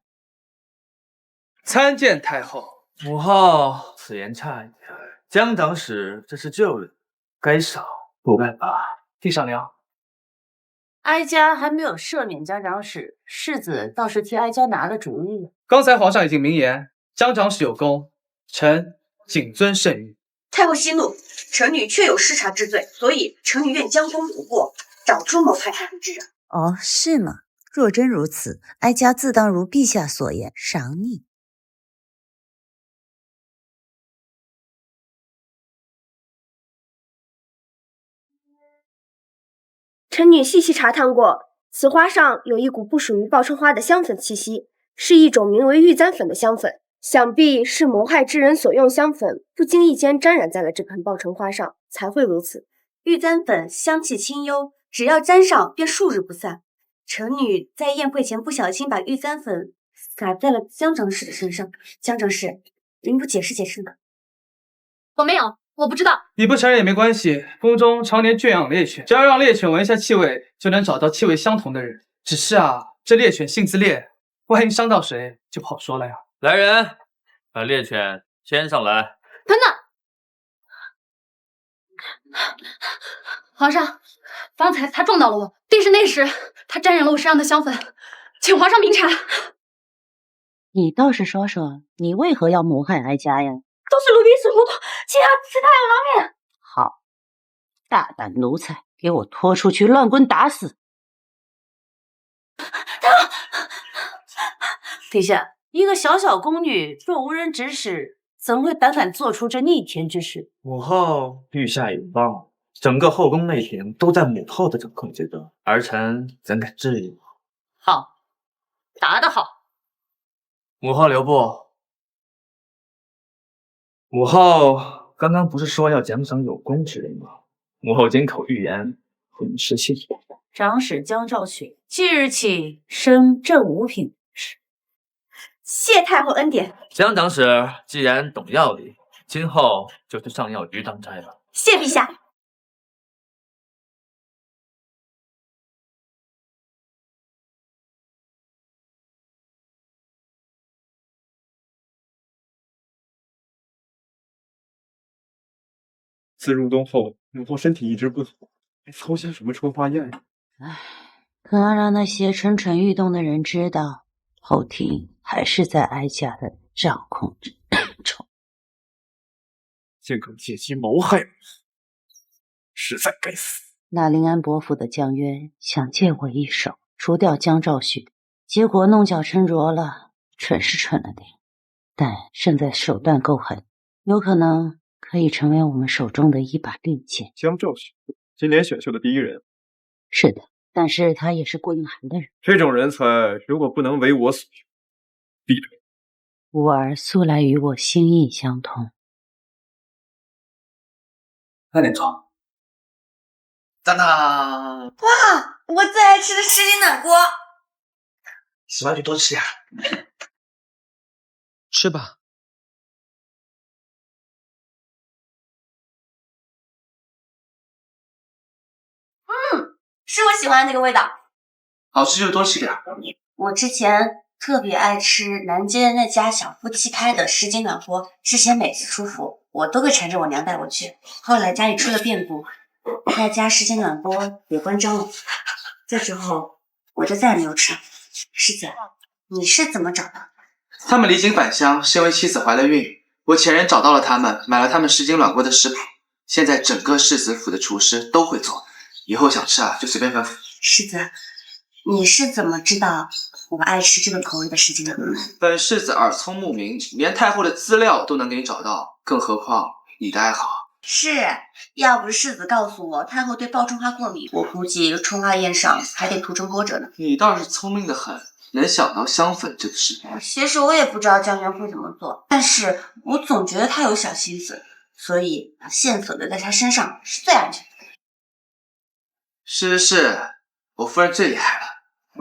参见太后。母后此言差矣，江长史这是旧人，该赏不该罚。地上娘，哀家还没有赦免江长史，世子倒是替哀家拿了主意。刚才皇上已经明言，江长史有功，臣谨遵圣谕。太后息怒，臣女确有失察之罪，所以臣女愿将功补过，找出谋害太后之人。哦，是吗？若真如此，哀家自当如陛下所言，赏你。臣女细细查探过，此花上有一股不属于报春花的香粉气息，是一种名为玉簪粉的香粉，想必是谋害之人所用香粉，不经意间沾染在了这盆报春花上，才会如此。玉簪粉香气清幽，只要沾上便数日不散。臣女在宴会前不小心把玉簪粉洒在了江长史的身上，江长史，您不解释解释呢？我没有，我不知道。你不承认也没关系，宫中常年圈养猎犬，只要让猎犬闻一下气味，就能找到气味相同的人。只是啊，这猎犬性子烈，万一伤到谁就不好说了呀。来人，把猎犬牵上来。等等，皇上，方才他撞到了我，定是那时他沾染了我身上的香粉，请皇上明察。你倒是说说，你为何要谋害哀家呀？都是奴婢使糊涂，请吃太后饶命。好，大胆奴才，给我拖出去乱棍打死！陛下，一个小小宫女，若无人指使，怎会胆敢做出这逆天之事？母后御下有方，整个后宫内廷都在母后的掌控之中，儿臣怎敢质疑？好，答得好。母后留步。母后刚刚不是说要奖赏有功之人吗？母后金口玉言，很失信。长史江兆雪，即日起升正五品。谢太后恩典。江长史既然懂药理，今后就去上药局当差吧。谢陛下。自入冬后，母后身体一直不好，还操心什么春花宴呀？唉，可能让那些蠢蠢欲动的人知道，后庭还是在哀家的掌控之中。竟敢借机谋害我，实在该死！那临安伯府的江渊想借我一手除掉江兆雪，结果弄巧成拙了，蠢是蠢了点，但胜在手段够狠，有可能可以成为我们手中的一把利剑。江兆雪，今年选秀的第一人。是的，但是他也是顾应寒的人。这种人才如果不能为我所用，闭嘴。吾儿素来与我心意相通。快点装。当当！哇，我最爱吃的什锦暖锅，喜欢就多吃呀。吃吧。是我喜欢的那个味道。好吃就多吃点。我之前特别爱吃南街那家小夫妻开的什锦暖锅，之前每次出府，我都会缠着我娘带我去。后来家里出了变故，那家什锦暖锅也关张了。这之后我就再也没有吃了。世子，你是怎么找的？他们离京返乡是因为妻子怀了孕，我前人找到了他们，买了他们什锦暖锅的食谱，现在整个世子府的厨师都会做，以后想吃啊就随便吩咐。世子，你是怎么知道我爱吃这个口味的什锦暖锅？本世子耳聪目明，连太后的资料都能给你找到，更何况你的爱好。是，要不是世子告诉我太后对爆春花过敏，我估计春花宴上还得涂成波折呢。你倒是聪明的很，能想到香粉这个事。其实我也不知道江源会怎么做，但是我总觉得他有小心思，所以把线索留在他身上是最安全的。是，我夫人最厉害了。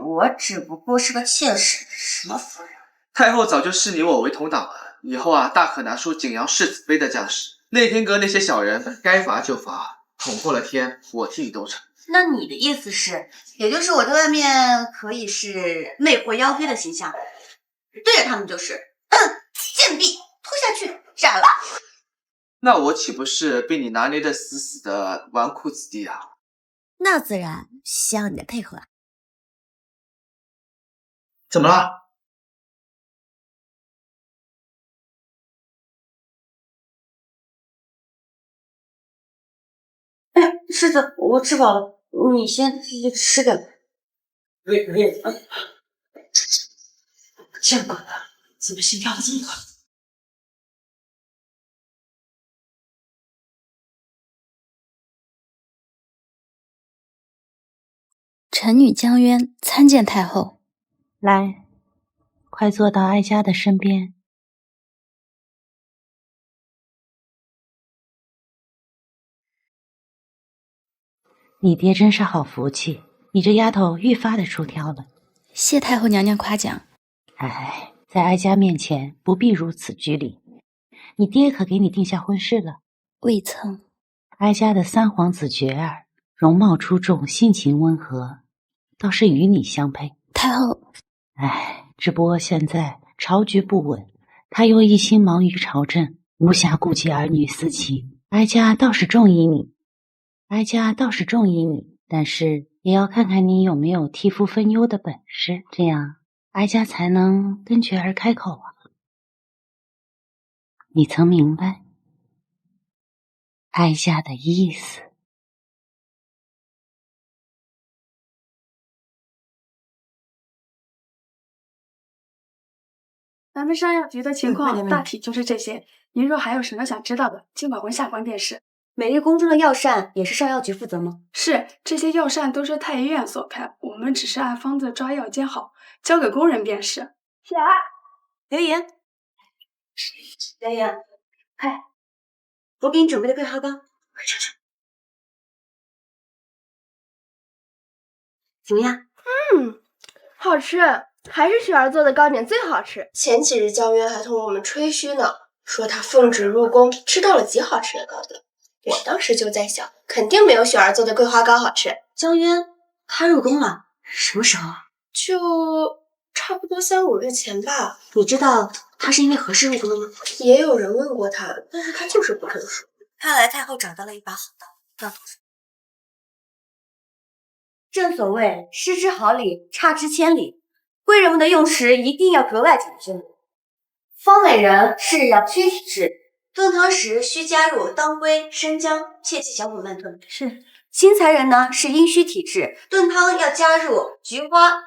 我只不过是个妾室，什么夫人？太后早就视你我为同党了，以后啊大可拿出景阳世子妃的架势。内廷阁那些小人该罚就罚，捅破了天，我替你都成。那你的意思是，也就是我在外面可以是魅惑妖妃的形象，对着他们就是贱婢，拖下去斩了。那我岂不是被你拿捏得死死的纨绔子弟啊？那自然需要你的配合啊。怎么了？世子，我吃饱了，你先吃点。见鬼了，怎么心跳这么快？臣女江渊参见太后。来，快坐到哀家的身边。你爹真是好福气，你这丫头愈发的出挑了。谢太后娘娘夸奖。哎，在哀家面前不必如此拘礼。你爹可给你定下婚事了？未曾。哀家的三皇子觉儿，容貌出众，性情温和，倒是与你相配。太后，哎，只不过现在朝局不稳，他又一心忙于朝政，无暇顾及儿女私情。哀家倒是中意你，但是也要看看你有没有替父分忧的本事，这样哀家才能跟觉儿开口啊。你曾明白哀家的意思？咱们上药局的情况大体就是这些。您若还有什么想知道的，尽管问下官便是。每日宫中的药膳也是上药局负责吗？是，这些药膳都是太医院所开，我们只是按方子抓药煎好，交给工人便是。小儿，刘莹，刘莹，快，我给你准备的桂花糕，快尝尝，怎么样？好吃，还是雪儿做的糕点最好吃。前几日江渊还同我们吹嘘呢，说他奉旨入宫吃到了极好吃的糕点。我当时就在想，肯定没有雪儿做的桂花糕好吃。江渊他入宫了，什么时候啊？就差不多3、5日前吧。你知道他是因为何事入宫的吗？也有人问过他，但是他就是不肯说。看来太后找到了一把好刀，要动手。正所谓失之毫厘，差之千里，贵人们的用时一定要格外谨慎。方美人是阳虚体质，炖汤时需加入当归、生姜，切忌小火慢炖。是。新才人呢是阴虚体质，炖汤要加入菊花。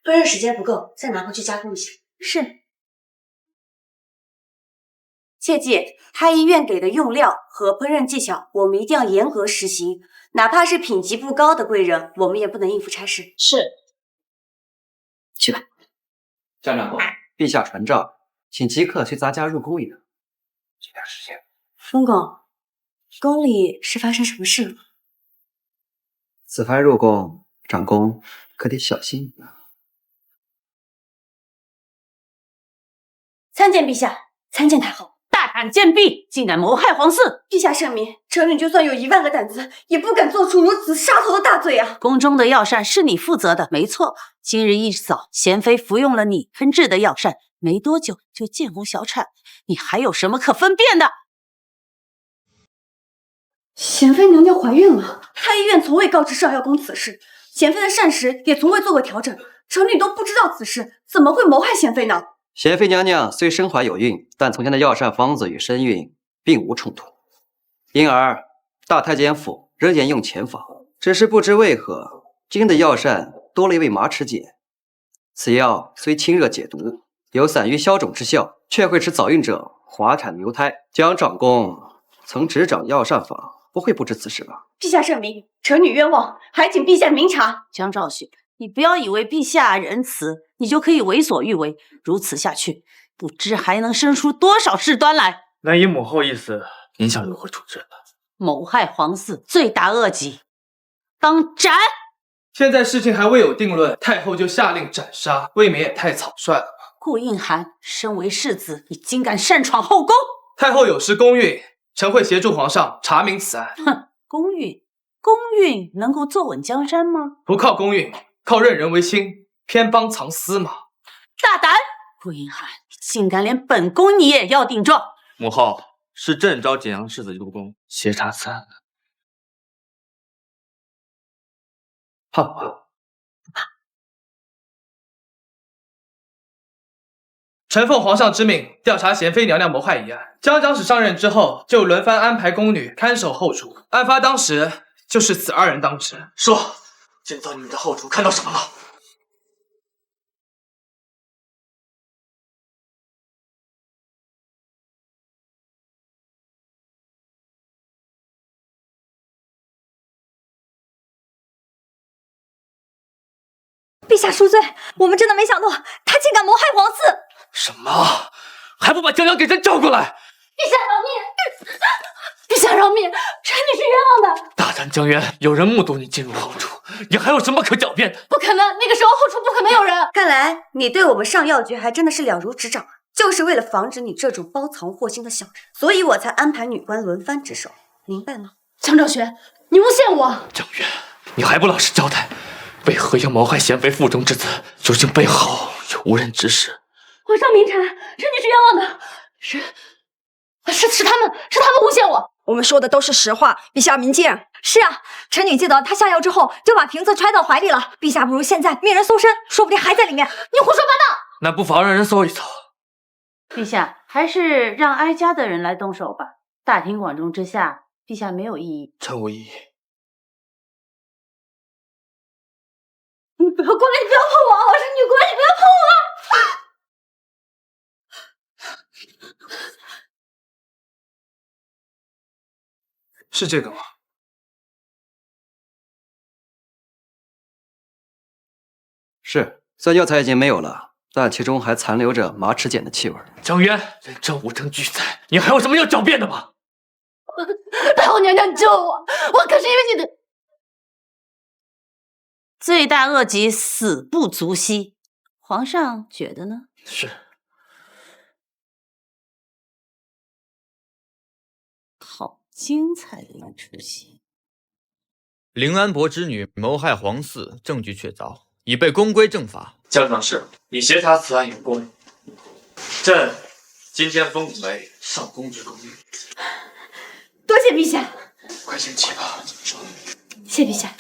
烹饪时间不够，再拿回去加工一下。是。切记，太医院给的用料和烹饪技巧，我们一定要严格实行。哪怕是品级不高的贵人，我们也不能应付差事。是。去吧。江长公，陛下传召，请即刻去咱家入宫一趟。这点时间。公公，宫里是发生什么事了？此番入宫，长公可得小心一点。参见陛下，参见太后。大胆贱婢，竟敢谋害皇嗣！陛下圣明，臣女就算有1万个胆子，也不敢做出如此杀头的大罪啊！宫中的药膳是你负责的，没错。今日一早，贤妃服用了你烹制的药膳，没多久就见红小产，你还有什么可分辨的？贤妃娘娘怀孕了，太医院从未告知上药宫此事，贤妃的膳食也从未做过调整，臣女都不知道此事，怎么会谋害贤妃呢？贤妃娘娘虽身怀有孕，但从前的药膳方子与身孕并无冲突，因而大太监府仍沿用前法。只是不知为何，今日的药膳多了一味马齿碱。此药虽清热解毒，有散瘀消肿之效，却会使早孕者滑产流胎。江长公曾执掌药膳法，不会不知此事吧？陛下圣明，臣女冤枉，还请陛下明察。江昭雪，你不要以为陛下仁慈，你就可以为所欲为。如此下去，不知还能生出多少事端来。那以母后意思，您想如何处置？谋害皇嗣，罪大恶极，当斩！现在事情还未有定论，太后就下令斩杀，未免也太草率了吧？顾应寒，身为世子，你竟敢擅闯后宫！太后有失公允，臣会协助皇上查明此案。哼，公运能够坐稳江山吗？不靠公运，靠任人唯亲，偏帮藏私嘛。大胆！顾应寒，你竟敢连本宫你也要顶撞！母后，是朕召景阳世子入宫协查此案的。怕不怕？不怕。臣奉皇上之命，调查贤妃娘娘谋害一案。江长史上任之后，就轮番安排宫女看守后厨。案发当时，就是此2人当值。说，今早你们的后厨看到什么了？陛下恕罪，我们真的没想到他竟敢谋害皇嗣。什么？还不把江阳给朕召过来！陛下饶命！陛下饶命！臣女是冤枉的。大胆江渊，有人目睹你进入后厨，你还有什么可狡辩的？不可能，那个时候后厨不可能有人。看来你对我们上药局还真的是了如指掌啊！就是为了防止你这种包藏祸心的小人，所以我才安排女官轮番值守，明白吗？江昭雪，你诬陷我！江渊，你还不老实交代，为何要谋害贤妃腹中之子？究竟背后有无人指使？皇上明察，臣女是冤枉的。是他们诬陷我。我们说的都是实话，陛下明鉴。是啊，臣女记得他下药之后就把瓶子揣到怀里了。陛下不如现在命人搜身，说不定还在里面。你胡说八道！那不妨让人搜一搜。陛下，还是让哀家的人来动手吧。大庭广众之下，陛下没有异议。臣无异议。你不要过来！你不要碰我！我是女官，你不要碰我！是这个吗？是，虽然药材已经没有了，但其中还残留着马齿碱的气味。江渊，人证物证俱在，你还有什么要狡辩的吗？太后娘娘，你救我！我可是因为你的罪大恶极，死不足惜。皇上觉得呢？是。好精彩的一出戏！凌安伯之女谋害皇嗣，证据确凿，已被公归正法。江上士，你协查此案有功，朕今天封你为上公爵公寓。多谢陛下。快先起吧。谢陛下。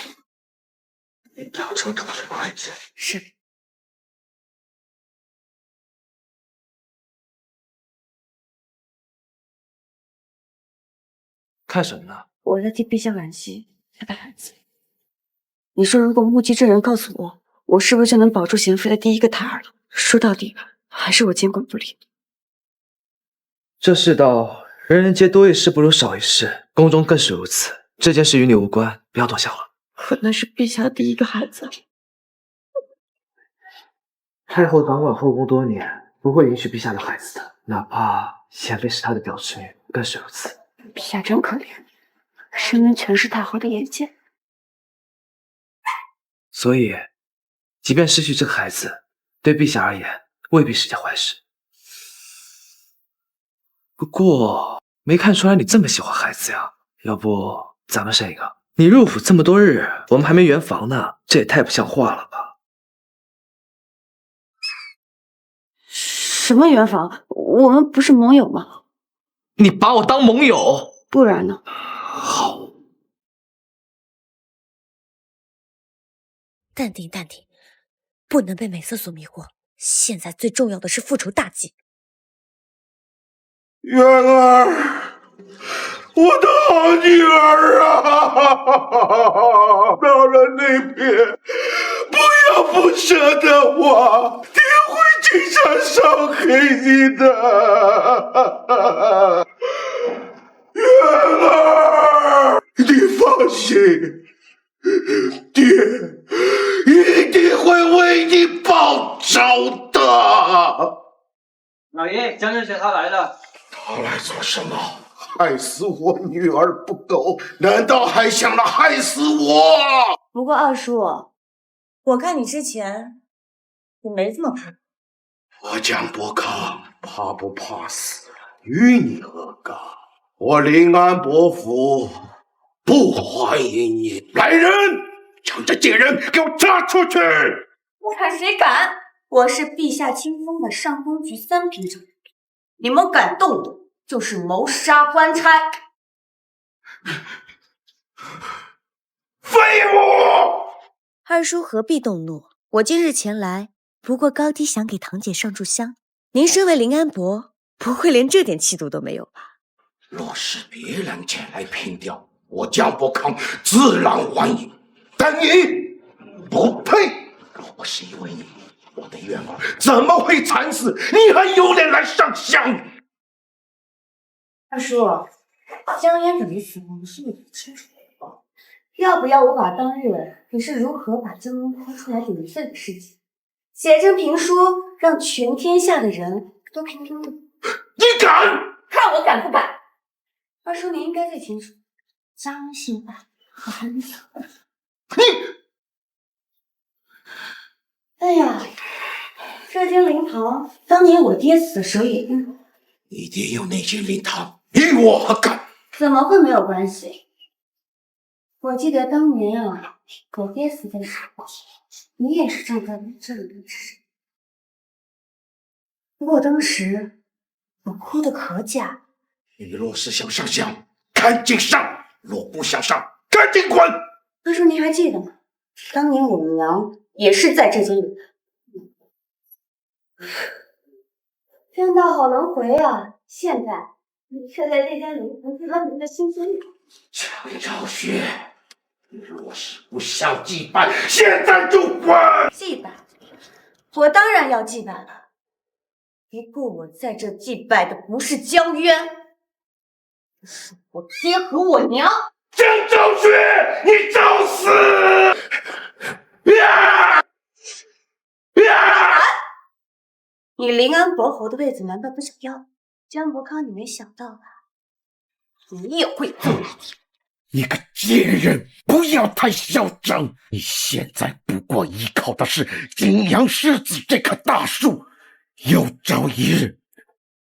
不要抽这么多位置。是。看什么呢？我在替陛下惋惜他的孩子。你说，如果目击证人告诉我，我是不是就能保住贤妃的第一个胎儿了？说到底，还是我监管不力。这世道，人人皆多一事不如少一事，宫中更是如此。这件事与你无关，不要多想了。可那是陛下的第一个孩子。太后掌管后宫多年，不会允许陛下的孩子的，哪怕贤妃是她的表侄女，更是如此。陛下真可怜，身边全是太后的眼线。所以，即便失去这个孩子，对陛下而言未必是件坏事。不过，没看出来你这么喜欢孩子呀？要不咱们生一个？你入府这么多日，我们还没圆房呢，这也太不像话了吧？什么圆房？我们不是盟友吗？你把我当盟友？不然呢？好。淡定，淡定，不能被美色所迷惑。现在最重要的是复仇大计。渊儿，我的好女儿啊！到了那边，不要不舍得我，爹会经常伤害你的。渊儿，你放心，爹一定会为你报仇的。老爷，江正学他来了。他来做什么？害死我女儿不够，难道还想来害死我？不过二叔，我看你之前也没这么怕。我江伯康怕不怕死，与你何干？我临安伯府不欢迎你。来人，将这贱人给我抓出去！我看谁敢！我是陛下亲封的上宫局3品正，你们敢动我，就是谋杀官差。废物！二叔何必动怒？我今日前来，不过高低想给堂姐上炷香。您身为临安伯，不会连这点气度都没有吧？若是别人前来凭吊，我江伯康自然欢迎，但你不配。若不是因为你，我的冤儿怎么会惨死？你还有脸来上香？二叔，江烟怎么死亡是你清楚的，要不要我把当日你是如何把江烟抛出来顶罪的事情写成评书，让全天下的人都评评理？你敢！看我敢不敢？二叔，您应该最清楚，家人姓白，我还没死。哎呀，这间灵堂当年我爹死的时候也用过。你爹有那间灵堂，与我何干？怎么会没有关系？我记得当年啊，我爹死的时候，你也是站在这里之上。不过当时我哭得可假。你若是想上香，赶紧上；若不想上，赶紧滚！二叔，您还记得吗？当年我娘也是在这间灵堂。天道好轮回啊！现在你却在这间灵堂拉您的心酸。江昭雪，你若是不想祭拜，现在就滚！祭拜？我当然要祭拜了。不过我在这祭拜的不是江渊，是我爹和我娘。江昭雪，你找死！你临安伯侯的位子难道不想要？江伯康，你没想到吧？你也会做。你个贱人，不要太嚣张！你现在不过依靠的是金阳世子这棵大树，有朝一日，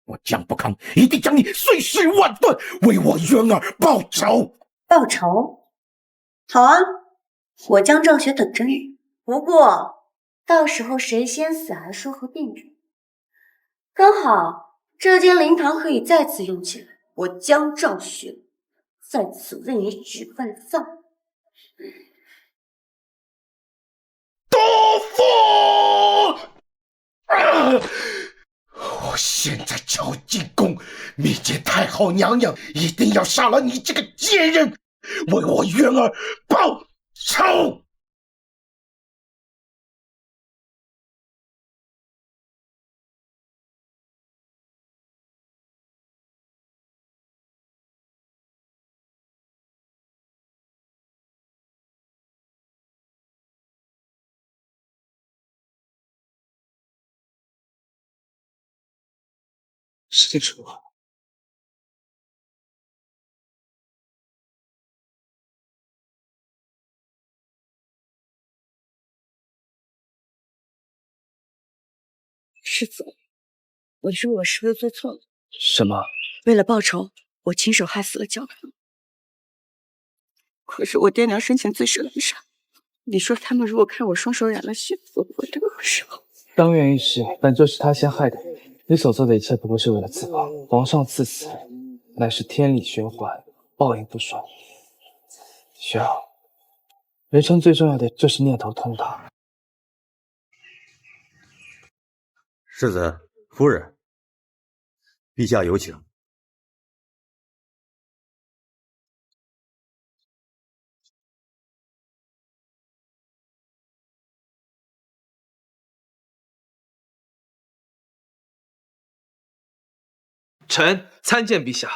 我江伯康一定将你碎尸万段，为我渊儿报仇。报仇？好啊，我江兆雪等着你。不过，到时候谁先死还说和并着。刚好这间灵堂可以再次用起来，我江兆雪在此为你举办葬礼。多福！我现在就要进宫密见太后娘娘，一定要杀了你这个贱人，为我渊儿报仇！施主，世子，我知我是不是做错了？什么？为了报仇，我亲手害死了焦康。可是我爹娘生前最是冷杀，你说他们如果看我双手染了血，会不会对我失望？当然一是，本就是他先害的你。你所做的一切不过是为了自保。皇上赐死，乃是天理循环，报应不爽。雪儿，人生最重要的就是念头通达。世子、夫人，陛下有请。臣参见陛下。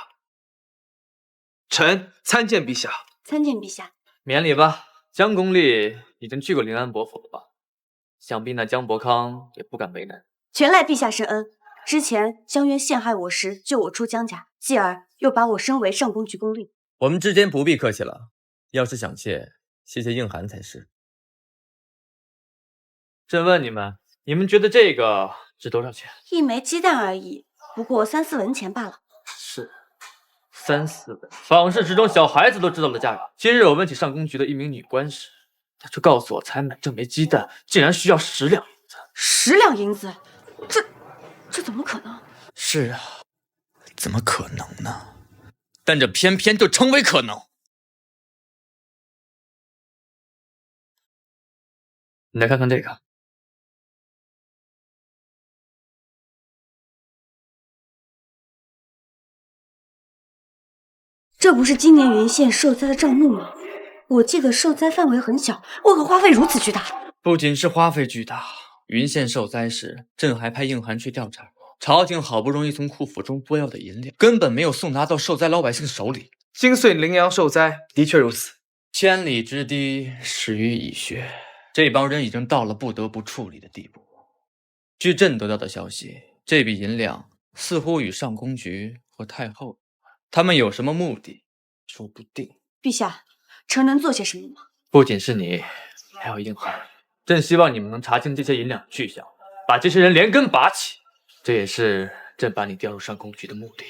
臣参见陛下。参见陛下。免礼吧，江公立已经去过临安伯府了吧？想必那江伯康也不敢为难。全赖陛下深恩。之前江渊陷害我时救我出江家，继而又把我升为上宫局公令。我们之间不必客气了，要是想谢，谢谢应寒才是。朕问你们，你们觉得这个值多少钱？一枚鸡蛋而已，不过3、4文钱罢了。是3、4文。坊市之中，小孩子都知道了价格。今日我问起上宫局的一名女官时，她就告诉我，采买这枚鸡蛋竟然需要10两银子。10两银子？这怎么可能？是啊，怎么可能呢？但这偏偏就成为可能。你来看看这个。这不是今年云县受灾的账目吗？我记得受灾范围很小，为何花费如此巨大？不仅是花费巨大，云县受灾时，朕还派应寒去调查。朝廷好不容易从库府中拨要的银两，根本没有送达到受灾老百姓手里。今岁陵阳受灾，的确如此。千里之堤，始于蚁穴。这帮人已经到了不得不处理的地步。据朕得到的消息，这笔银两似乎与上宫局或太后，他们有什么目的，说不定。陛下，臣能做些什么吗？不仅是你，还有应儿。朕希望你们能查清这些银两去向，把这些人连根拔起。这也是朕把你调入上宫局的目的。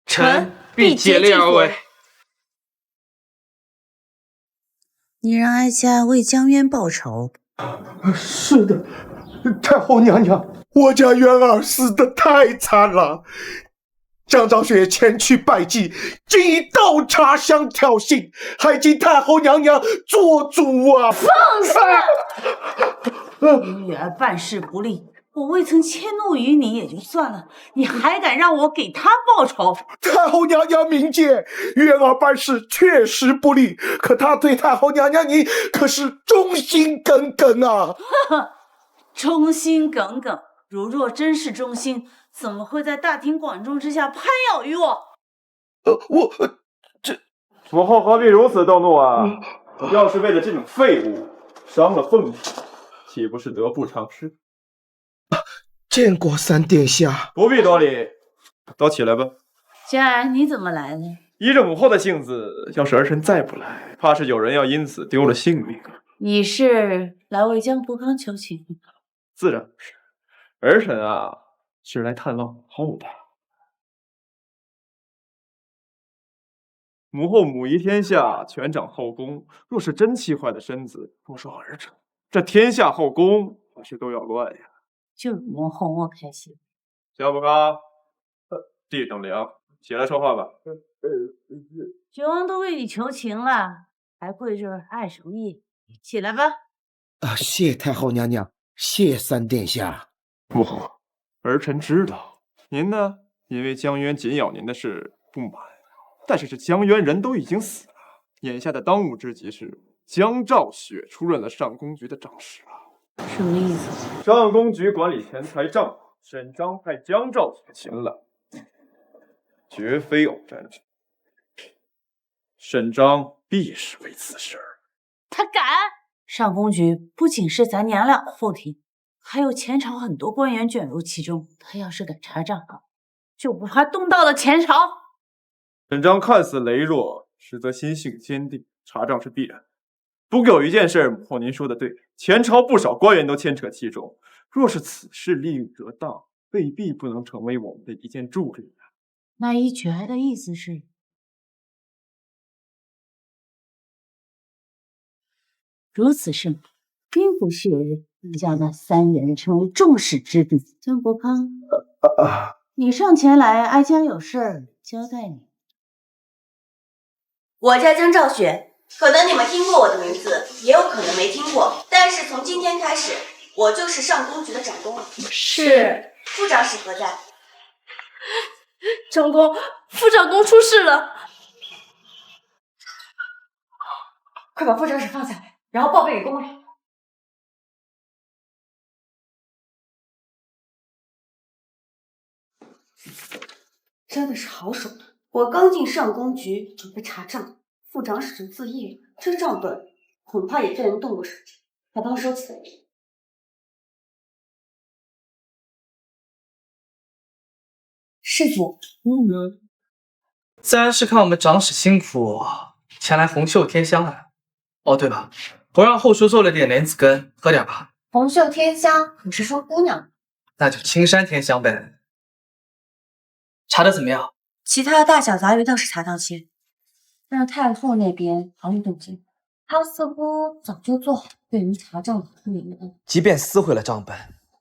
臣必竭力而为。你让哀家为江渊报仇？是的，太后娘娘，我家渊儿死得太惨了。江昭雪前去拜祭，竟以倒茶相挑衅，还请太后娘娘做主啊！放肆！你女儿办事不力，我未曾迁怒于你也就算了，你还敢让我给她报仇？太后娘娘明鉴，渊儿办事确实不力，可她对太后娘娘你可是忠心耿耿啊！呵呵，忠心耿耿，如若真是忠心，怎么会在大庭广众之下攀咬于我？母后何必如此动怒啊？要是为了这种废物伤了凤体，岂不是得不偿失？见过三殿下，不必多礼，都起来吧。佳儿，你怎么来了？依着母后的性子，要是儿臣再不来，怕是有人要因此丢了性命。你是来为江伯康求情？自然不是，儿臣啊是来探望母后的。母后母仪天下，权掌后宫，若是真气坏了身子，若说儿臣，这天下后宫怕是都要乱呀。就是母哄我开心。江伯康，地上凉，起来说话吧。绝王都为你求情了，还跪着碍什么意？起来吧。谢太后娘娘，谢三殿下。母后，儿臣知道您呢，因为江渊紧咬您的事不满，但是这江渊人都已经死了，眼下的当务之急是江兆雪出任了上宫局的长史了。什么意思？上宫局管理钱财账目，沈章派江兆雪擒了，绝非偶然。沈章必是为此事而来。他敢！上宫局不仅是咱娘俩的后庭，还有前朝很多官员卷入其中。他要是敢查账，就不怕动到了前朝。沈章看似羸弱，实则心性坚定，查账是必然。不过有一件事，母后您说的对，前朝不少官员都牵扯其中。若是此事利用得当，未必不能成为我们的一件助力。那一绝的意思是，如此甚好，并不屑于将那三人成为众矢之的。江伯康，你上前来，哀家有事儿交代你。我叫江兆雪，可能你们听过我的名字，也有可能没听过。但是从今天开始，我就是上宫局的长工了。是。副长史何在？长公，副长公出事了！快把副长史放下来，然后报备给宫里。真的是好手段！我刚进上宫局，准备查账，副长史自缢，这账本恐怕也被人动过手脚，还帮收起来。世子，自然是看我们长史辛苦，前来红袖添香了。哦，对了，我让后叔做了点莲子羹，喝点吧。红袖添香，你是说姑娘？那就青山添香呗。查的怎么样？其他的大小杂鱼倒是查到些，但是太后那边毫无动静。她似乎早就做好对于查账的准备。即便撕毁了账本，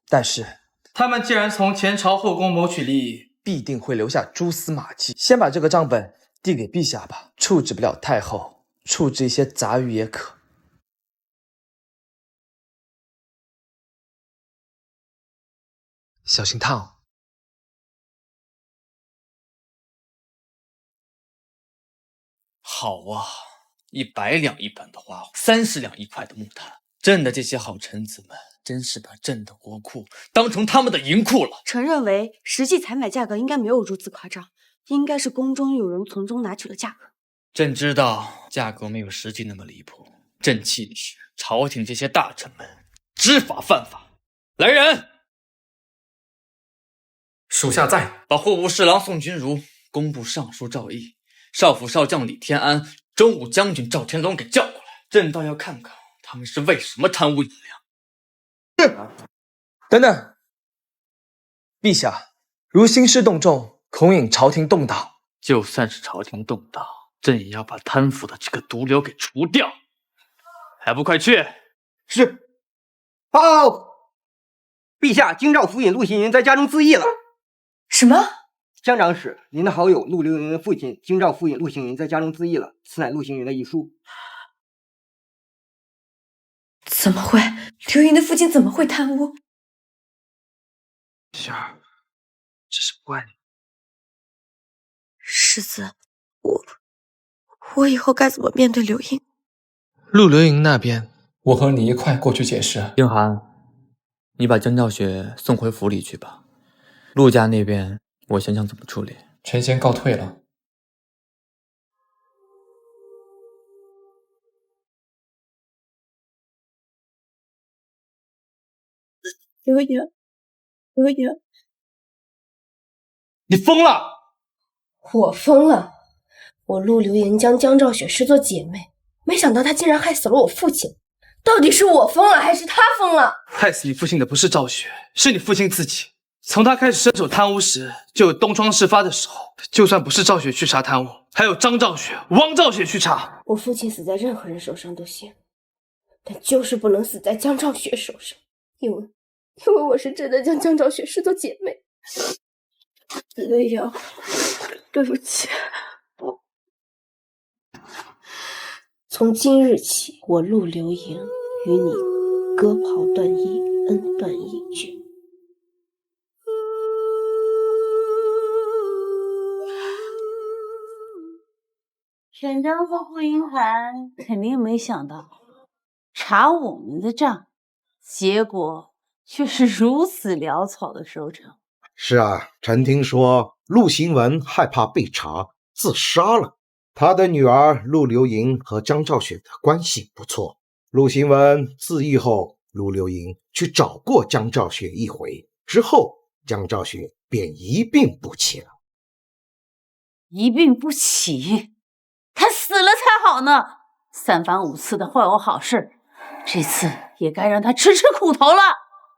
但是他们既然从前朝后宫谋取利益，必定会留下蛛丝马迹。先把这个账本递给陛下吧，处置不了太后，处置一些杂鱼也可。小心烫。好啊，100两一本的花，30两一块的木炭，朕的这些好臣子们真是把朕的国库当成他们的银库了。臣认为实际采买价格应该没有如此夸张，应该是宫中有人从中拿取了价格。朕知道价格没有实际那么离谱，朕气的是朝廷这些大臣们知法犯法。来人，属下在。把户部侍郎宋君如、工部尚书赵毅、少府少将李天安、中武将军赵天龙给叫过来，朕倒要看看他们是为什么贪污银两。等等，陛下，如兴师动众，恐引朝廷动荡。就算是朝廷动荡，朕也要把贪腐的这个毒瘤给除掉。还不快去！是。报，陛下，京兆府尹陆行云在家中自缢了。什么？乡长使，您的好友陆流云的父亲京兆府尹陆行云在家中自缢了，此乃陆行云的遗书。怎么会？刘云的父亲怎么会贪污？雪儿，这是不怪你。世子，我以后该怎么面对刘英？陆流营那边，我和你一块过去解释。英涵，你把江兆雪送回府里去吧。陆家那边，我想想怎么处理。臣先告退了。刘英，刘英，你疯了！我疯了！我陆流言将江兆雪视作姐妹，没想到她竟然害死了我父亲。到底是我疯了，还是他疯了？害死你父亲的不是赵雪，是你父亲自己。从他开始伸手贪污时，就有东窗事发的时候。就算不是赵雪去查贪污，还有张兆雪、汪兆雪去查。我父亲死在任何人手上都行，但就是不能死在江兆雪手上，因为我是真的将江兆雪视作姐妹。雷阳，对不起。从今日起，我陆流莹与你割袍断义，恩断义绝。沈章和顾英涵肯定没想到查我们的账，结果却是如此潦草的收场。是啊，臣听说陆行文害怕被查，自杀了。他的女儿陆流莹和张兆雪的关系不错。陆行文自缢后，陆流莹去找过江兆雪一回，之后江兆雪便一病不起了。一病不起？他死了才好呢！三番五次的坏我好事，这次也该让他吃吃苦头了。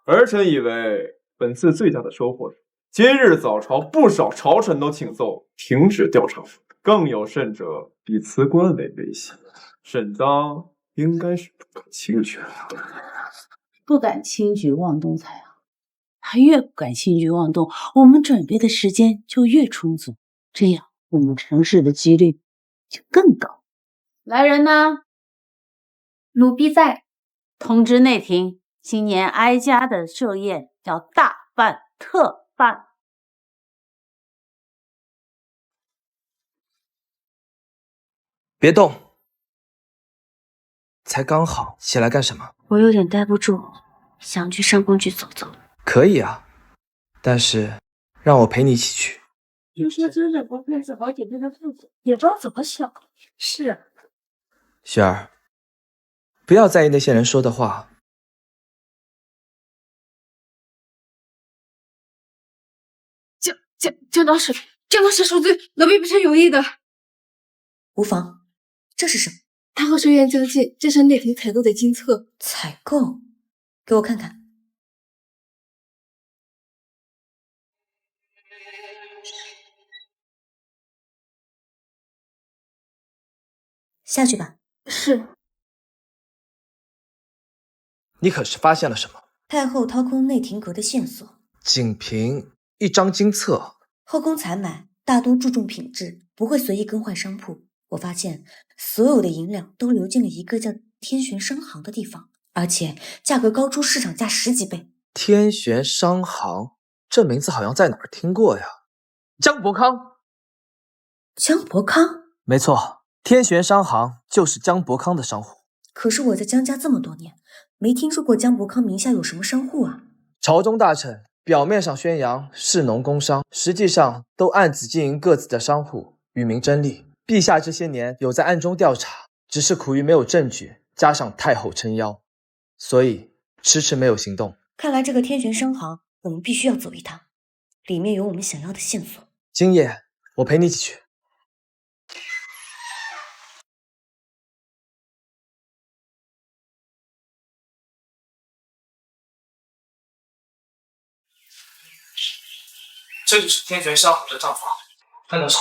儿臣以为本次最大的收获是，今日早朝不少朝臣都请奏停止调查，更有甚者以辞官为威胁。沈章应该是不敢轻举了。不敢轻举妄动才好，他越不敢轻举妄动，我们准备的时间就越充足，这样我们成事的几率就更高。来人呐！奴婢在。通知内廷，今年哀家的寿宴要大办特办。别动，才刚好，起来干什么？我有点待不住，想去上宫去走走。可以啊，但是让我陪你一起去。听说真的不愧是好姐妹的父亲，也不知道怎么想。是。雪儿，不要在意那些人说的话。江导使恕罪，奴婢不是有意的。无妨，这是什么？他和寿宴将近，这是内廷采购的金册。采购？给我看看。下去吧。是。你可是发现了什么？太后掏空内廷阁的线索，仅凭一张金册。后宫采买大多注重品质，不会随意更换商铺。我发现所有的银两都流进了一个叫天玄商行的地方，而且价格高出市场价10几倍。天玄商行，这名字好像在哪儿听过呀？江伯康。江伯康？没错，天玄商行就是江伯康的商户。可是我在江家这么多年，没听说过江伯康名下有什么商户啊。朝中大臣表面上宣扬士农工商，实际上都暗自经营各自的商户，与民争利。陛下这些年有在暗中调查，只是苦于没有证据，加上太后撑腰，所以迟迟没有行动。看来这个天玄商行，我们必须要走一趟。里面有我们想要的线索。今夜我陪你一起去。这就是天玄上府的账房，看多少？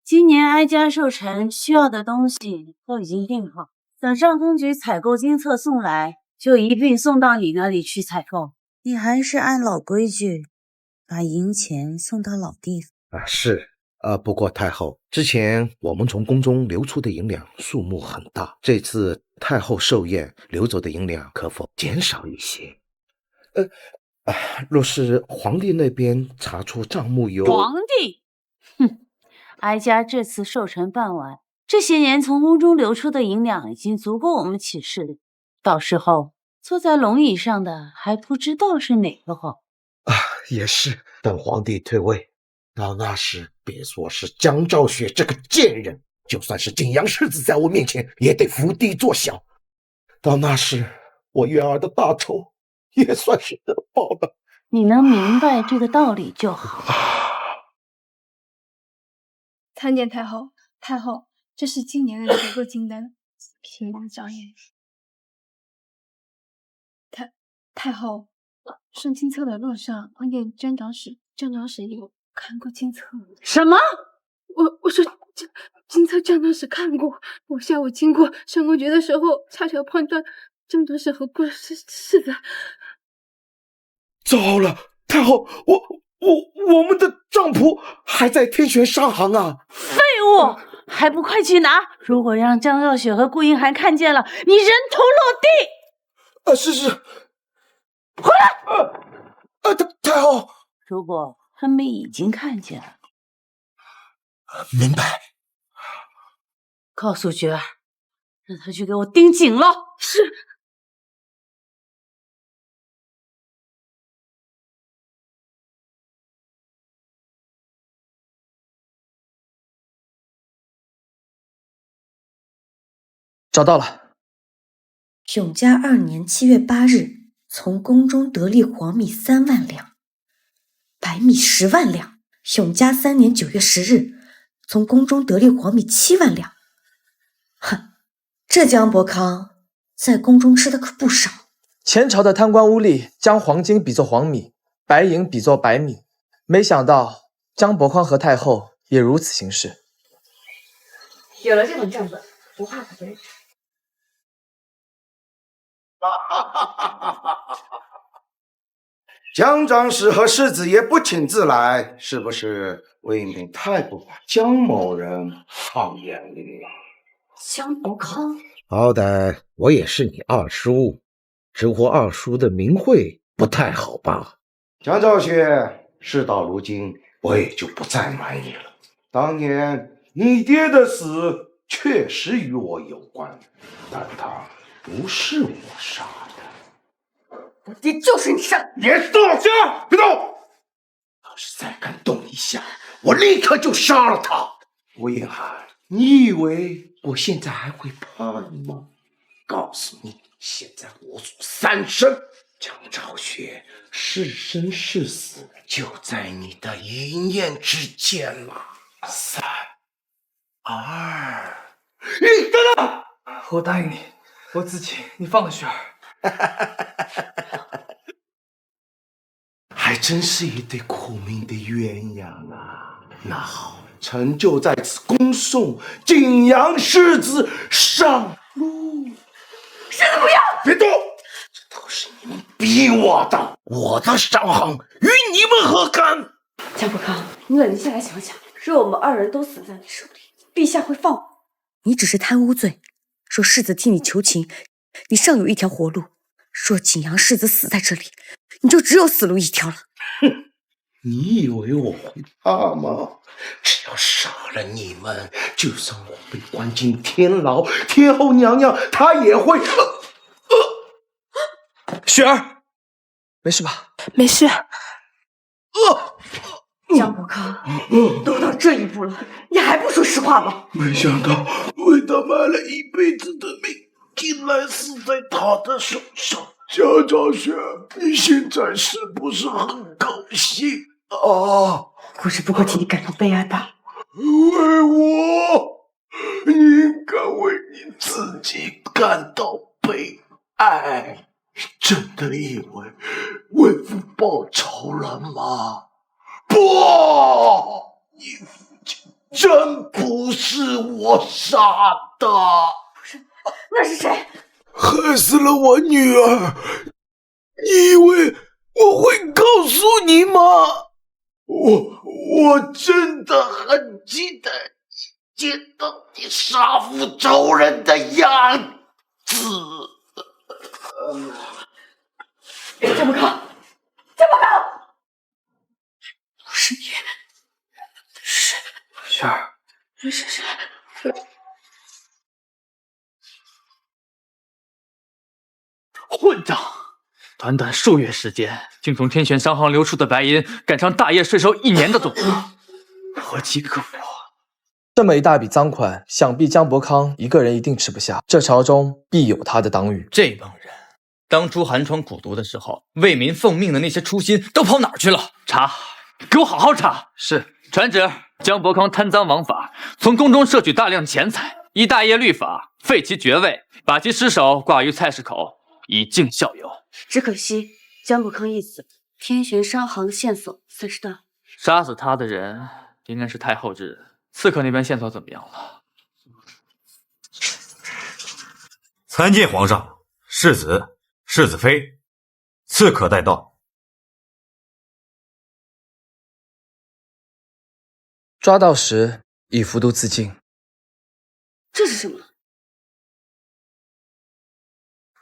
今年哀家寿辰需要的东西都已经定好，等上峰局采购金册送来，就一并送到你那里去采购。你还是按老规矩，把银钱送到老地方。是。不过太后，之前我们从宫中流出的银两数目很大，这次太后寿宴流走的银两可否减少一些？若是皇帝那边查出账目有……皇帝，哼，哀家这次寿辰办完，这些年从宫中流出的银两已经足够我们起事了。到时候坐在龙椅上的还不知道是哪个好。也是，等皇帝退位，到那时别说是江兆雪这个贱人，就算是景阳世子在我面前也得伏地作小。到那时，我月儿的大仇也算是得报了。你能明白这个道理就好。参见太后，太后，这是今年的采购清单，请您赏眼。太后，送金册的路上碰见江长史有看过金册。什么？我说金册江长史看过，我下午经过上公爵的时候，恰巧碰到江长史和顾世子。糟了，太后，我们的账簿还在天玄商行啊！废物，还不快去拿！如果让江兆雪和顾映寒看见了，你人头落地！是，回来！太后，如果他们已经看见了，明白。告诉菊儿，让他去给我盯紧了。是。找到了。永嘉2年7月8日，从宫中得利黄米3万两，白米10万两。永嘉3年9月10日，从宫中得利黄米7万两。哼，这江伯康在宫中吃的可不少。前朝的贪官污吏将黄金比作黄米，白银比作白米，没想到江伯康和太后也如此行事。有了这本账本，不怕他被人查。江长史和世子爷不请自来，是不是未免太不把江某人放眼里了？江伯康，好歹我也是你二叔，直呼二叔的名讳不太好吧？江兆雪，事到如今，我也就不再瞒你了。当年你爹的死确实与我有关，但他不是我杀的。我爹就是你杀的！别动！别动！要是再敢动一下，我立刻就杀了他。吴映寒，你以为我现在还会怕你吗？告诉你，现在我主3生，江兆雪是生是死，就在你的一念之间了。3、2，你等等！我答应你，我自己，你放了雪儿。还真是一对苦命的鸳鸯啊！那好，臣就在此恭送景阳世子上路。世子不要！别动！这都是你们逼我的，我的商行与你们何干？江伯康，你冷静下来想想，若我们2人都死在你手里，陛下会放我？你只是贪污罪，若世子替你求情，你尚有一条活路；若景阳世子死在这里，你就只有死路一条了。哼，你以为我会怕吗？只要杀了你们，就算我被关进天牢，天后娘娘她也会……雪儿，没事吧？没事。江伯康，都到这一步了，你还不说实话吗？没想到为他卖了一辈子的命，竟然死在他的手上。江昭雪，你现在是不是很高兴啊？我只不过替你感到悲哀罢了。为我，你应该为你自己感到悲哀。真的以为父报仇了吗？不，你父亲真不是我杀的。不是，那是谁？害死了我女儿，你以为我会告诉你吗？我真的很记得见到你杀父仇人的样子。江伯康，江伯康，不是你，是雪儿，是。混账！短短数月时间，竟从天玄商行流出的白银赶上大业税收1年的总额，何其可恶！这么一大笔赃款，想必江伯康一个人一定吃不下，这朝中必有他的党羽。这帮人当初寒窗苦读的时候，为民奉命的那些初心都跑哪儿去了？查，给我好好查！是，传旨，江伯康贪赃枉法，从宫中摄取大量钱财，依大业律法废其爵位，把其尸首挂于菜市口，以儆效尤。只可惜江伯康一死，天玄商行的线索损失断了。杀死他的人应该是太后之人。刺客那边线索怎么样了？参见皇上，世子妃，刺客带到。抓到时已服毒自尽。这是什么？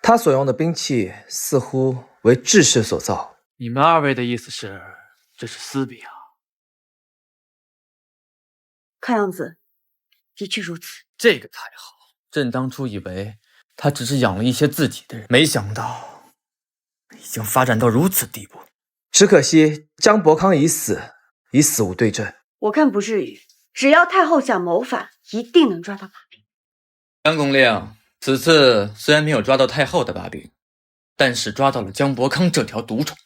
他所用的兵器似乎为智士所造。你们2位的意思是，这是私笔啊？看样子的确如此。这个太好，朕当初以为他只是养了一些自己的人，没想到已经发展到如此地步。只可惜江伯康已死无对证。我看不至于，只要太后想谋反，一定能抓到把柄。江公令，此次虽然没有抓到太后的把柄，但是抓到了江伯康这条毒虫，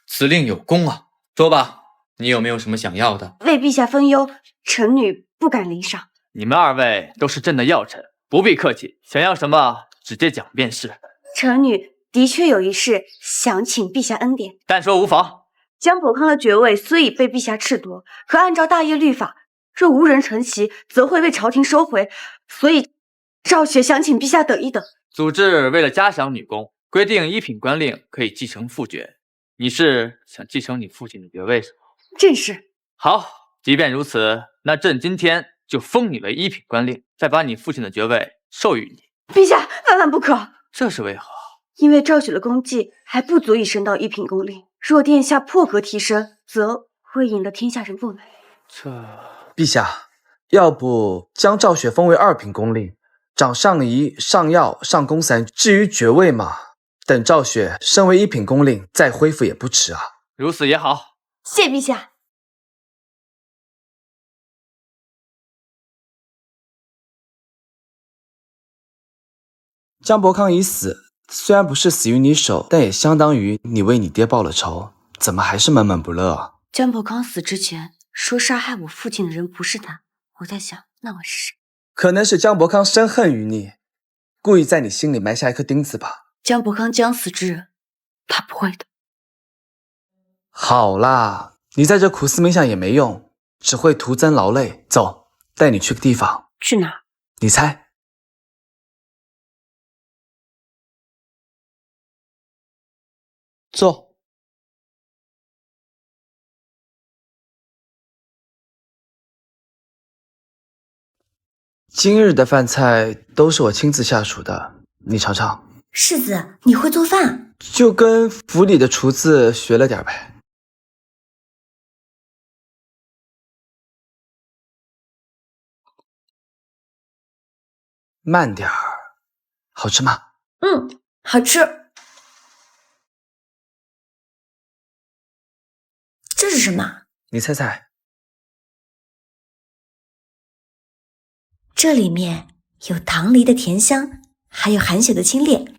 此令有功啊！说吧，你有没有什么想要的？为陛下分忧，臣女不敢领赏。你们2位都是朕的要臣，不必客气，想要什么直接讲便是。臣女的确有一事想请陛下恩典，但说无妨。江伯康的爵位虽已被陛下褫夺，可按照大业律法，若无人承袭，则会被朝廷收回。所以赵雪想请陛下等一等。祖制为了嘉赏女工，规定一品官令可以继承父爵。你是想继承你父亲的爵位是吗？正是。好，即便如此，那朕今天就封你为一品官令，再把你父亲的爵位授予你。陛下万万不可！这是为何？因为赵雪的功绩还不足以升到一品公令，若殿下破格提升，则会引得天下人不美。陛下，要不将赵雪封为2品公令，掌上仪、上药、上宫3，至于爵位嘛，等赵雪升为1品公令再恢复也不迟啊。如此也好。谢陛下。江伯康已死，虽然不是死于你手，但也相当于你为你爹报了仇，怎么还是闷闷不乐啊？江伯康死之前说杀害我父亲的人不是他，我在想那会是谁？可能是江伯康深恨于你，故意在你心里埋下一颗钉子吧。江伯康将死之人，他不会的。好啦，你在这苦思冥想也没用，只会徒增劳累。走，带你去个地方。去哪？你猜。坐。今日的饭菜都是我亲自下厨的，你尝尝。世子，你会做饭？就跟府里的厨子学了点呗。慢点儿，好吃吗？嗯，好吃。这是什么？你猜猜。这里面有糖梨的甜香，还有含血的清冽，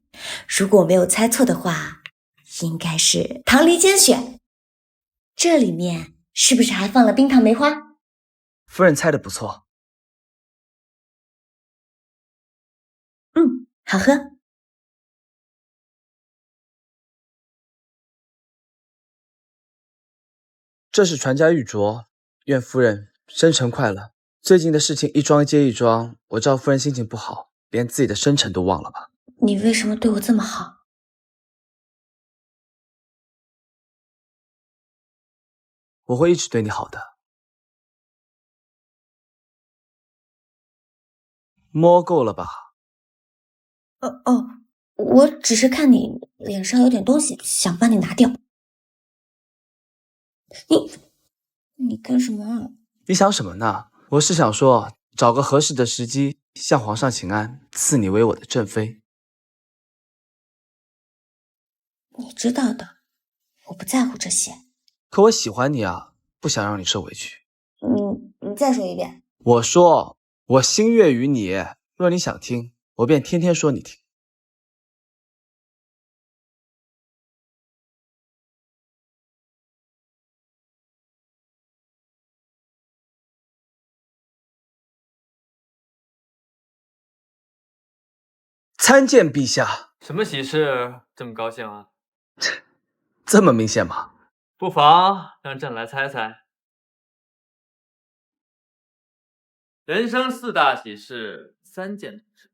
如果我没有猜错的话，应该是糖梨煎选。这里面是不是还放了冰糖梅花？夫人猜的不错。好喝。这是传家玉镯，愿夫人生辰快乐。最近的事情一桩接一桩，我知道夫人心情不好，连自己的生辰都忘了吧？你为什么对我这么好？我会一直对你好的。摸够了吧？我只是看你脸上有点东西，想帮你拿掉。你干什么啊？你想什么呢？我是想说，找个合适的时机向皇上请安，赐你为我的正妃。你知道的，我不在乎这些。可我喜欢你啊，不想让你受委屈。你再说一遍。我说我心悦于你，若你想听，我便天天说你听。参见陛下。什么喜事这么高兴啊？这么明显吗？不妨让朕来猜猜。人生4大喜事3件之事，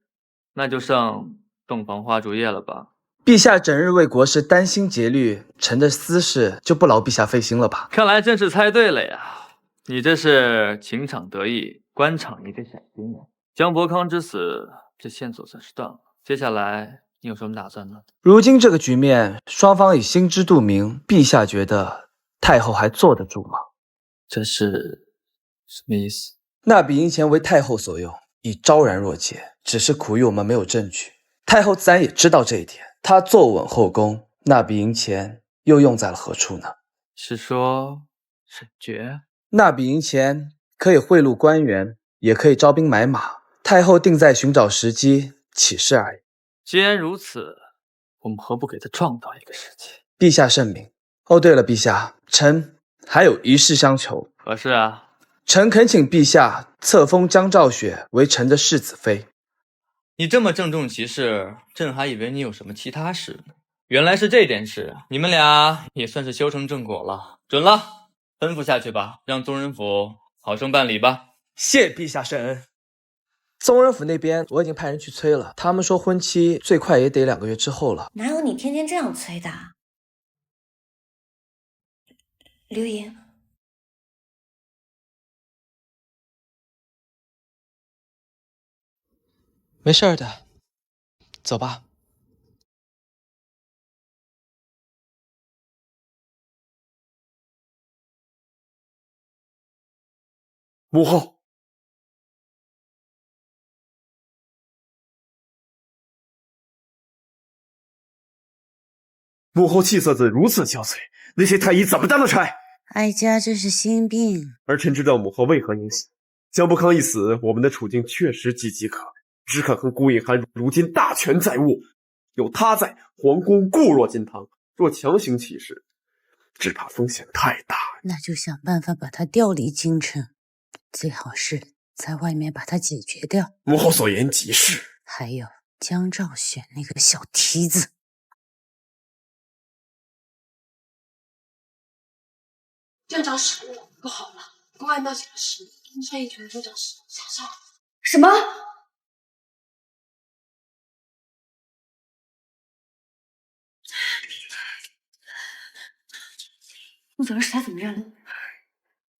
那就剩洞房花烛夜了吧？陛下整日为国事担心竭虑，臣的私事就不劳陛下费心了吧？看来朕是猜对了呀！你这是情场得意，官场一个小心眼。江伯康之死，这线索算是断了。接下来你有什么打算呢？如今这个局面，双方已心知肚明，陛下觉得太后还坐得住吗？这是什么意思？那笔银钱为太后所用，已昭然若揭，只是苦于我们没有证据。太后自然也知道这一点，她坐稳后宫，那笔银钱又用在了何处呢？是说沈爵？那笔银钱可以贿赂官员，也可以招兵买马，太后定在寻找时机起事而已。既然如此，我们何不给他创造一个时机？陛下圣明。哦，对了，陛下，臣还有一事相求。何事啊？臣恳请陛下册封江兆雪为臣的世子妃。你这么郑重其事，朕还以为你有什么其他事呢。原来是这件事，你们俩也算是修成正果了。准了，吩咐下去吧，让宗人府好生办理吧。谢陛下圣恩。宗人府那边我已经派人去催了，他们说婚期最快也得2个月之后了。哪有你天天这样催的？刘莹，没事儿的，走吧。母后，母后气色子如此憔悴，那些太医怎么当得差？哀家这是心病。儿臣知道母后为何应喜。江伯康一死，我们的处境确实岌岌可危。只可恨顾影寒如今大权在握，有他在，皇宫固若金汤。若强行起事，只怕风险太大。那就想办法把他调离京城，最好是在外面把他解决掉。母后所言极是。还有江兆选那个小蹄子。镇长死了，不好了！公安闹起了事，东川一群的队长死了，杀上了。什么？陆总是他怎么样了？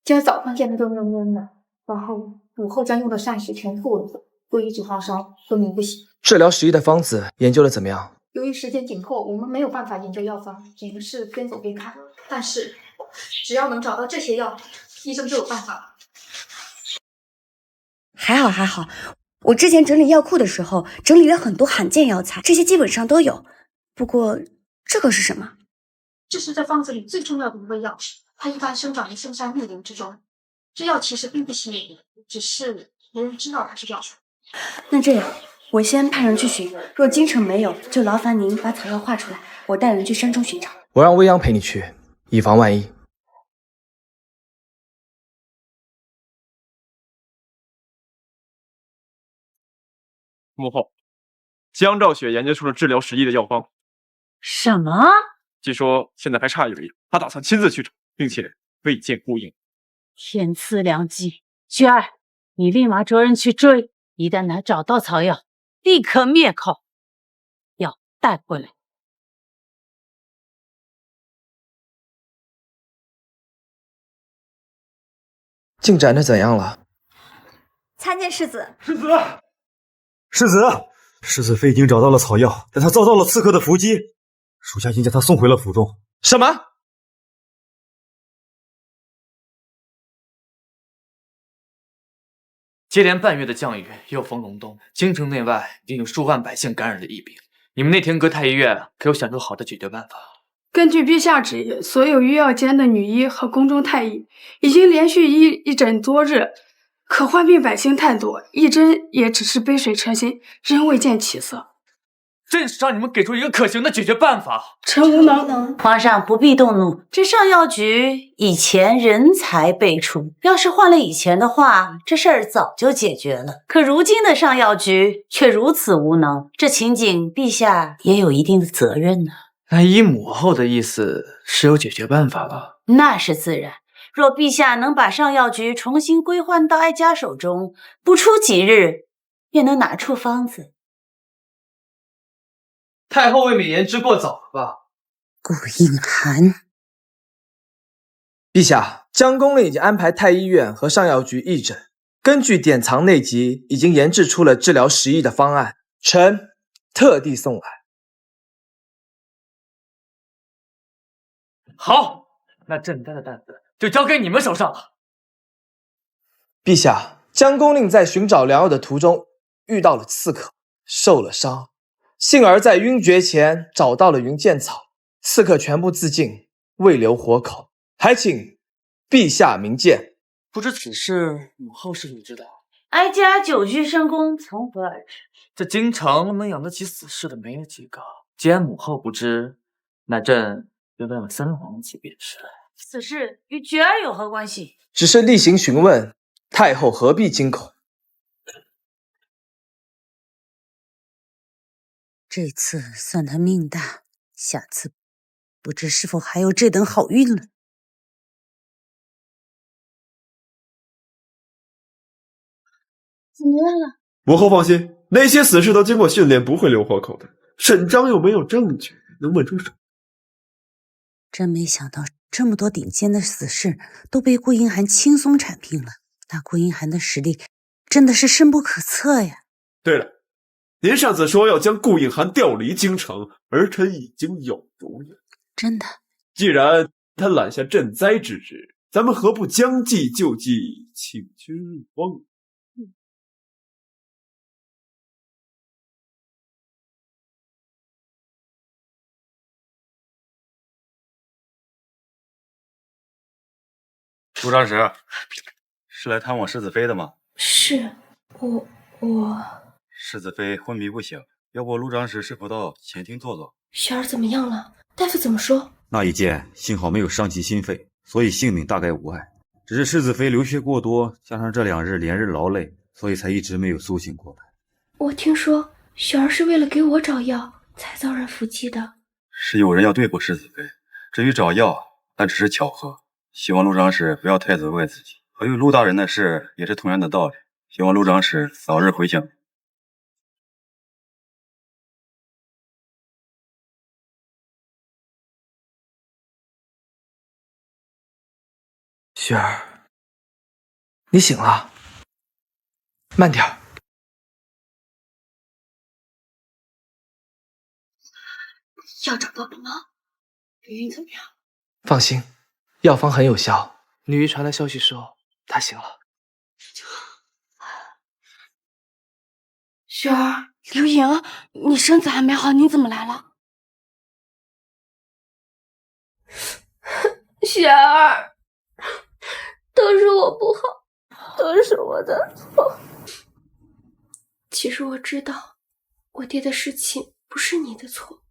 今儿早上见他都闷闷的，然后午后将用的膳食全吐了，不医治发烧，昏迷不醒。治疗11的方子研究的怎么样？由于时间紧迫，我们没有办法研究药方，只能是边走边看。但是只要能找到这些药，医生就有办法了。还好，我之前整理药库的时候，整理了很多罕见药材，这些基本上都有。不过这个是什么？这是这方子里最重要的一味药，它一般生长于深山密林之中。这药其实并不稀有，只是没人知道它是药材。那这样，我先派人去寻，若京城没有，就劳烦您把草药画出来，我带人去山中寻找。我让未央陪你去，以防万一。幕后，江兆雪研究出了治疗10亿的药方。什么？据说现在还差1个亿，他打算亲自去找，并且未见顾应。天赐良机，雪儿，你立马着人去追，一旦他找到草药，立刻灭口，药带回来。进展的怎样了？参见世子。世子，世子妃已经找到了草药，但他遭到了刺客的伏击，属下已经将他送回了府中。什么？接连半月的降雨，又逢隆冬，京城内外已经有数万百姓感染了疫病。你们内廷阁太医院可有想出好的解决办法？根据陛下旨意，所有医药监的女医和宫中太医已经连续一诊多日，可患病百姓太多，一针也只是杯水车薪，仍未见起色。朕是让你们给出一个可行的解决办法。臣无能。皇上不必动怒，这上药局以前人才辈出，要是换了以前的话，这事儿早就解决了。可如今的上药局却如此无能，这情景陛下也有一定的责任呢。那依母后的意思是有解决办法吧？那是自然。若陛下能把上药局重新归还到哀家手中，不出几日便能拿出方子。太后未免言之过早了吧？顾应寒，陛下，江公令已经安排太医院和上药局议诊，根据典藏内集，已经研制出了治疗10亿的方案，臣特地送来。好，那朕担的担子就交给你们手上了。陛下，江公令在寻找良药的途中遇到了刺客，受了伤，幸而在晕厥前找到了云剑草，刺客全部自尽，未留活口，还请陛下明鉴。不知此事母后是否知道？哀家久居深宫，从何而知？这京城能养得起死士的没有几个。既然母后不知，那朕就问问三皇子便是。此事与觉儿有何关系？只是例行询问，太后何必惊恐？这次算他命大，下次不知是否还有这等好运了。怎么样了？母后放心，那些死士都经过训练，不会留活口的。沈章又没有证据，能问出什么？真没想到，这么多顶尖的死士都被顾应寒轻松铲平了。那顾应寒的实力真的是深不可测呀！对了，您上次说要将顾应寒调离京城，儿臣已经有主意。真的？既然他揽下赈灾之职，咱们何不将计就计，请君入瓮？陆长史，是来探望世子妃的吗？是，我。世子妃昏迷不醒，要不陆长史是否到前厅坐坐？雪儿怎么样了？大夫怎么说？那一剑幸好没有伤及心肺，所以性命大概无碍。只是世子妃流血过多，加上这2日连日劳累，所以才一直没有苏醒过来。我听说雪儿是为了给我找药才遭人伏击的。是有人要对付世子妃，至于找药，那只是巧合。希望陆长史不要太责怪自己。和与陆大人的事也是同样的道理。希望陆长史早日回乡。雪儿，你醒了，慢点儿。药找到了吗？云云怎么样？放心，药方很有效。女医传来消息说她醒了。雪儿，刘莹，你身子还没好，你怎么来了？雪儿，都是我不好，都是我的错。其实我知道我爹的事情不是你的错，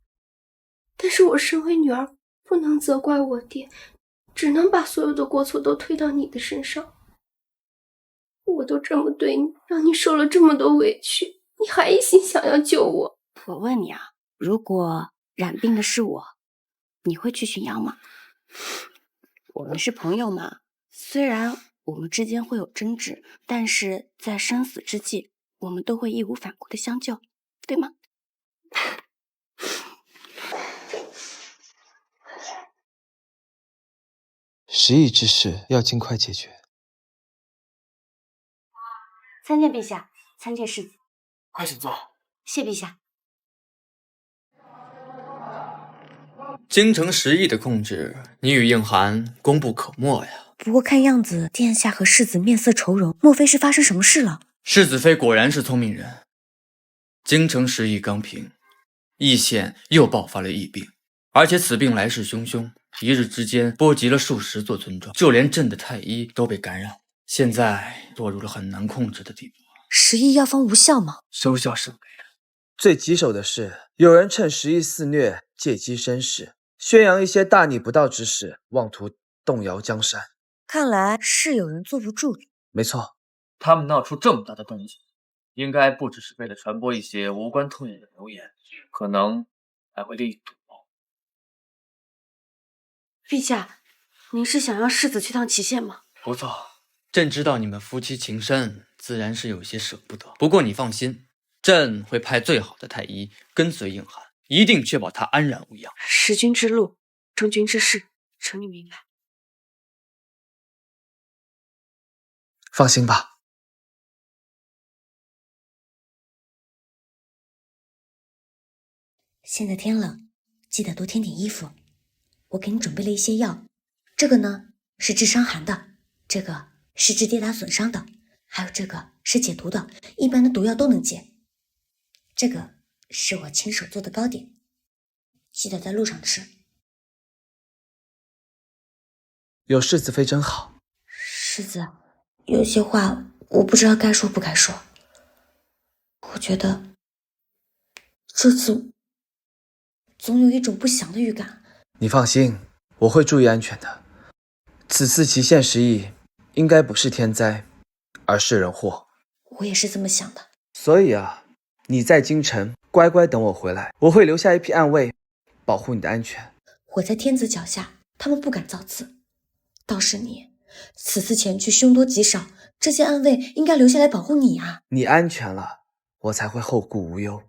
但是我身为女儿，不能责怪我爹，只能把所有的过错都推到你的身上。我都这么对你，让你受了这么多委屈，你还一心想要救我。我问你啊，如果染病的是我，你会去寻阳吗？我们是朋友嘛，虽然我们之间会有争执，但是在生死之际，我们都会义无反顾的相救，对吗？时议之事要尽快解决。参见陛下，参见世子。快请坐。谢陛下。京城10亿的控制，你与应寒功不可没呀。不过看样子，殿下和世子面色愁容，莫非是发生什么事了？世子妃果然是聪明人。京城10亿刚平，义县又爆发了疫病，而且此病来势汹汹，一日之间波及了数十座村庄，就连镇的太医都被感染，现在落入了很难控制的地步。10亿药方无效吗？收效甚微。最棘手的是，有人趁10亿肆虐，借机生事，宣扬一些大逆不道之事，妄图动摇江山。看来是有人坐不住了。没错，他们闹出这么大的动静，应该不只是为了传播一些无关痛痒的流言，可能还会另一图谋。陛下，您是想让世子去趟祁县吗？不错，朕知道你们夫妻情深，自然是有些舍不得。不过你放心，朕会派最好的太医跟随应寒，一定确保他安然无恙。识君之路，忠君之事，臣女明白。放心吧。现在天冷，记得多添点衣服。我给你准备了一些药，这个呢是治伤寒的，这个是治跌打损伤的，还有这个是解毒的，一般的毒药都能解。这个是我亲手做的糕点，记得在路上吃。有世子妃真好。世子，有些话我不知道该说不该说。我觉得这次总有一种不祥的预感。你放心，我会注意安全的。此次祁县10亿应该不是天灾，而是人祸。我也是这么想的。所以啊，你在京城乖乖等我回来，我会留下一批暗卫，保护你的安全。我在天子脚下，他们不敢造次。倒是你，此次前去凶多吉少，这些暗卫应该留下来保护你啊。你安全了，我才会后顾无忧。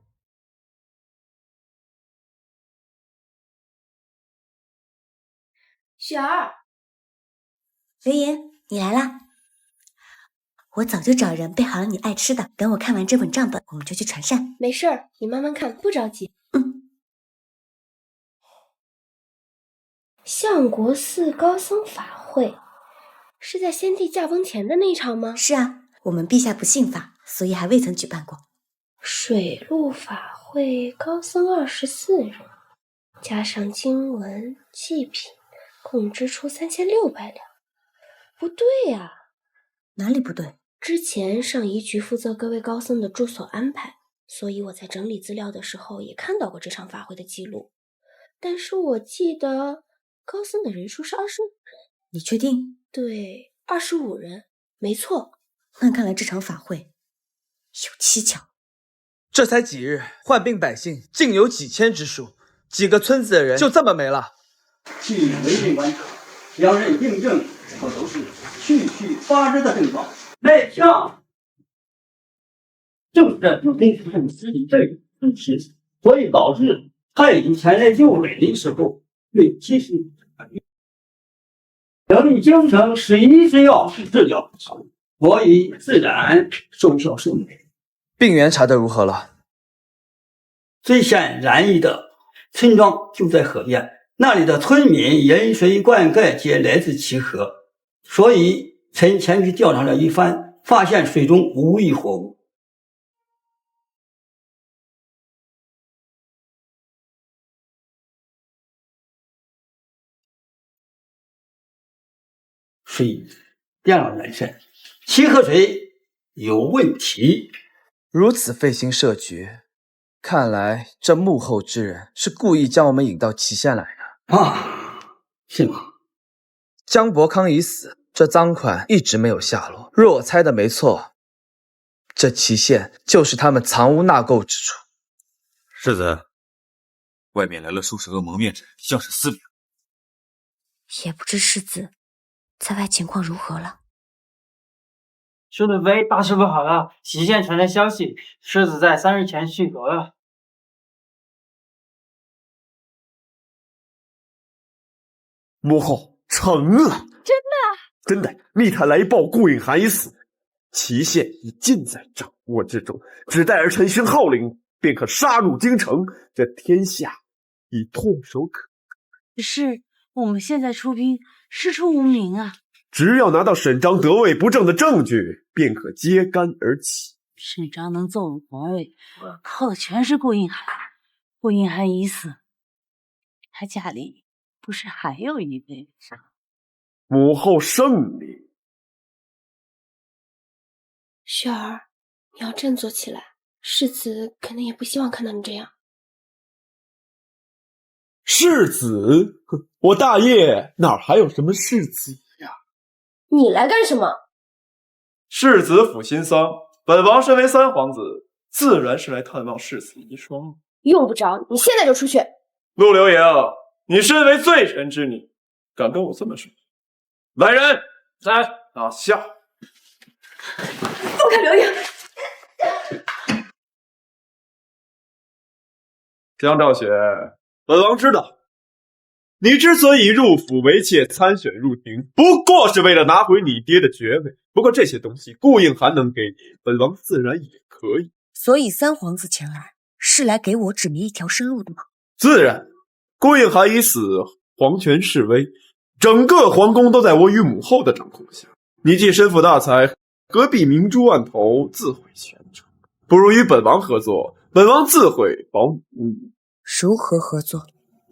雪儿，刘言，你来啦！我早就找人备好了你爱吃的，等我看完这本账本，我们就去传膳。没事儿，你慢慢看，不着急。相国寺高僧法会是在先帝驾崩前的那场吗？是啊，我们陛下不信法，所以还未曾举办过。水陆法会高僧24人，加上经文祭品，共支出3600两。不对呀，哪里不对？之前上仪局负责各位高僧的住所安排，所以我在整理资料的时候也看到过这场法会的记录。但是我记得高僧的人数是25人。你确定？对，25人，没错。那看来这场法会有蹊跷。这才几日，患病百姓竟有几千之数，几个村子的人就这么没了。据为内观察，两人病症可都是去发热的症状。内向，正是有内看自己这个问题，所以导致太医前来救美的时候，对其实两人京城11之药治疗不成，所以自然收效甚微。病源查得如何了？最显然易的村庄就在河边，那里的村民饮水灌溉皆来自其河，所以臣前去调查了一番，发现水中无一活物。水变了人参，其河水有问题。如此费心设局，看来这幕后之人是故意将我们引到祁县来的啊？是吗？江伯康已死，这赃款一直没有下落。若我猜的没错，这祁县就是他们藏污纳垢之处。世子，外面来了数十个蒙面者，像是私兵。也不知世子在外情况如何了。舒德妃，大事不好了！祁县传来消息，世子在3日前续阁了。母后成了，真的，密探来报顾影寒已死，祁县已尽在掌握之中，只待儿臣宣号令，便可杀入京城，这天下已唾手可。只是我们现在出兵，师出无名啊。只要拿到沈章得位不正的证据，便可揭竿而起。沈章能坐稳皇位，靠的全是顾应寒。顾应寒已死，他家里不是还有一位吗？母后圣明。雪儿，你要振作起来，世子可能也不希望看到你这样。世子？我大业哪还有什么世子呀？你来干什么？世子抚心丧，本王身为三皇子，自然是来探望世子遗孀。用不着，你现在就出去。陆流莹，你身为罪臣之女，敢跟我这么说？来人，来，拿下！放开流莹！江兆雪，本王知道，你之所以入府为妾参选入廷，不过是为了拿回你爹的爵位。不过这些东西顾应寒能给你，本王自然也可以。所以三皇子前来是来给我指明一条生路的吗？自然，顾应寒已死，皇权式微，整个皇宫都在我与母后的掌控下。你既身负大才，何必明珠暗投，自毁前程？不如与本王合作，本王自会保你。如何合作？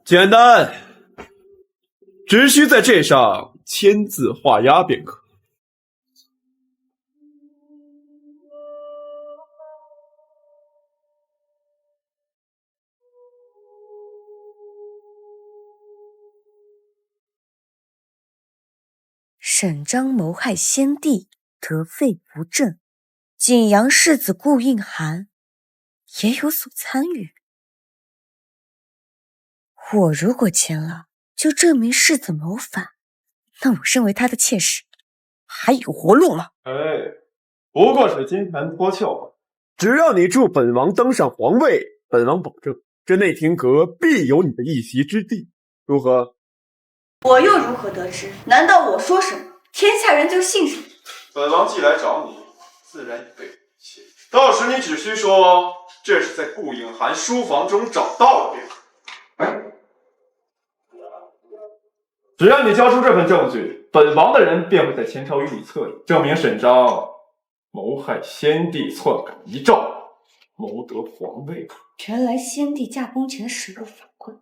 简单，只需在这上签字画押便可。沈章谋害先帝，得废不正，景阳世子顾应寒也有所参与。我如果签了，就证明世子谋反，那我身为他的妾室，还有活路吗？不过是金蝉脱壳吧。只要你助本王登上皇位，本王保证，这内廷阁必有你的一席之地。如何？我又如何得知？难道我说什么，天下人就信什么？本王既来找你，自然已备一切。到时你只需说这是在顾应寒书房中找到的便可。只要你交出这份证据，本王的人便会在前朝与你策应，证明沈章谋害先帝，篡改遗诏，谋得皇位。原来先帝驾崩前驶入法棍，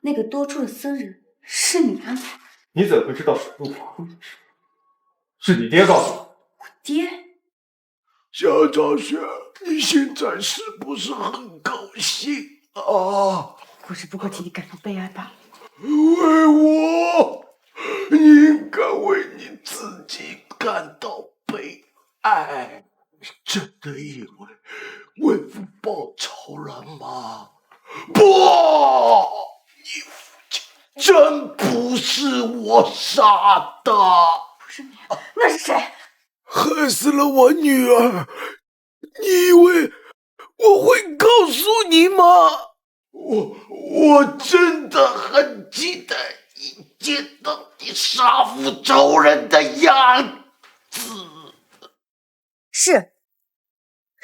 那个多出的僧人是你安排的？你怎会知道水陆法棍的事？是你爹告诉我。我爹？江兆雪，你现在是不是很高兴啊？我只不过替你感到悲哀罢了。为我，你应该为你自己感到悲哀。真的因为父报仇了吗？不，你父亲真不是我杀的。不是你，那是谁？害死了我女儿，你以为我会告诉你吗？我真的很记得一见到你杀父仇人的样子。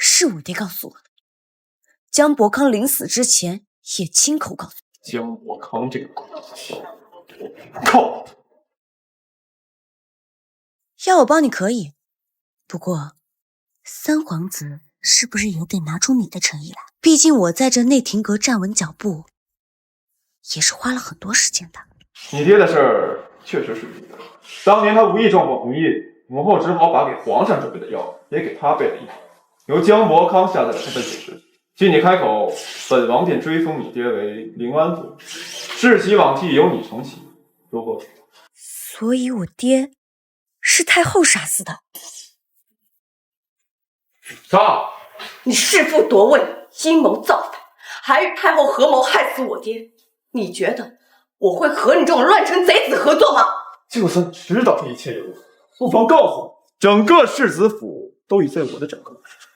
是我爹告诉我的。江伯康临死之前也亲口告诉我。江伯康这个狗屁，靠！要我帮你可以，不过三皇子是不是也得拿出你的诚意来？毕竟我在这内廷阁站稳脚步，也是花了很多时间的。你爹的事儿确实是你的。当年他无意撞破红衣，母后只好把给皇上准备的药也给他备了一盒，由江伯康下在了他的解释。既你开口，本王便追封你爹为临安伯，世袭罔替由你承袭。如何？所以我爹是太后杀死的。杀！你弑父夺位，阴谋造反，还与太后合谋害死我爹。你觉得我会和你这种乱臣贼子合作吗？就算知道这一切有误，不妨告诉我，整个世子府都已在我的掌控之中，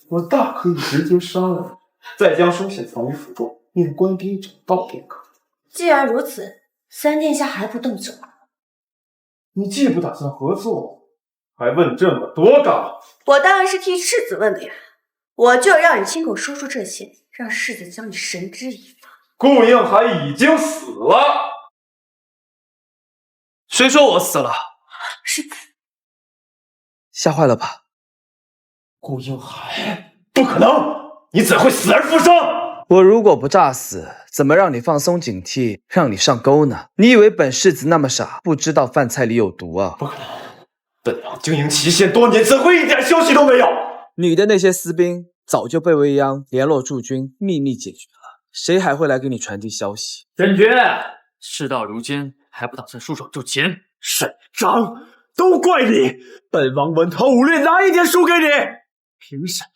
我大可以直接杀了你，再将书信藏于府中，命官兵找到便可。既然如此，三殿下还不动手？你既不打算合作，还问这么多干嘛？我当然是替世子问的呀，我就让你亲口说出这些，让世子将你绳之以法。顾应涵已经死了。谁说我死了？世子，吓坏了吧？顾应涵，不可能！你怎会死而复生？我如果不诈死，怎么让你放松警惕，让你上钩呢？你以为本世子那么傻，不知道饭菜里有毒啊？不可能！本王经营祁县多年，怎会一点消息都没有？你的那些私兵早就被未央联络驻军，秘密解决了，谁还会来给你传递消息？沈爵，事到如今还不打算束手就擒？沈章，都怪你！本王文韬武略哪一点输给你？凭什么？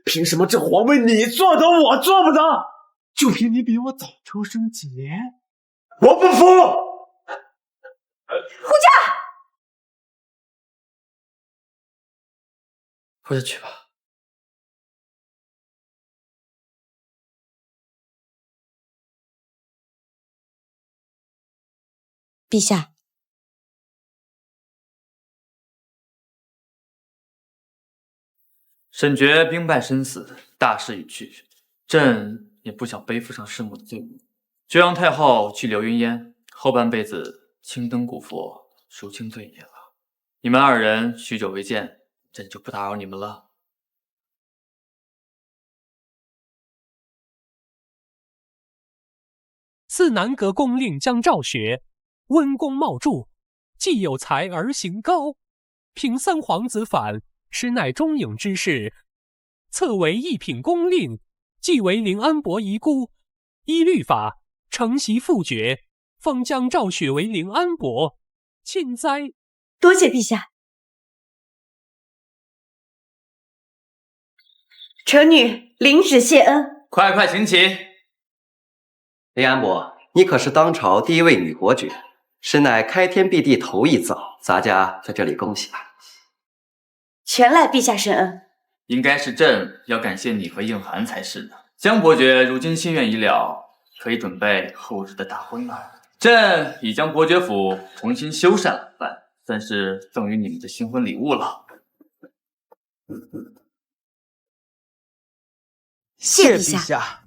凭什么这皇位你做得我做不得？就凭你比我早出生几年？我不服！护驾！回去吧。陛下，沈爵兵败身死，大势已去，朕也不想背负上弑母的罪名，就让太后去留云烟，后半辈子青灯古佛，赎清罪孽了。你们二人许久未见，朕就不打扰你们了。四南阁公令江昭雪，温公茂著，既有才而行高，平三皇子反，实乃中颖之士。册为一品公令，即为临安伯遗孤，依律法承袭父爵，封江昭雪为临安伯。庆哉！多谢陛下。臣女领旨谢恩。快请起。临安伯，你可是当朝第一位女国爵，实乃开天辟地头一遭，咱家在这里恭喜吧。全赖陛下深恩。应该是朕要感谢你和应涵才是呢。江伯爵如今心愿已了，可以准备后日的大婚了。朕已将伯爵府重新修缮了番，算是赠予你们的新婚礼物了。谢陛下。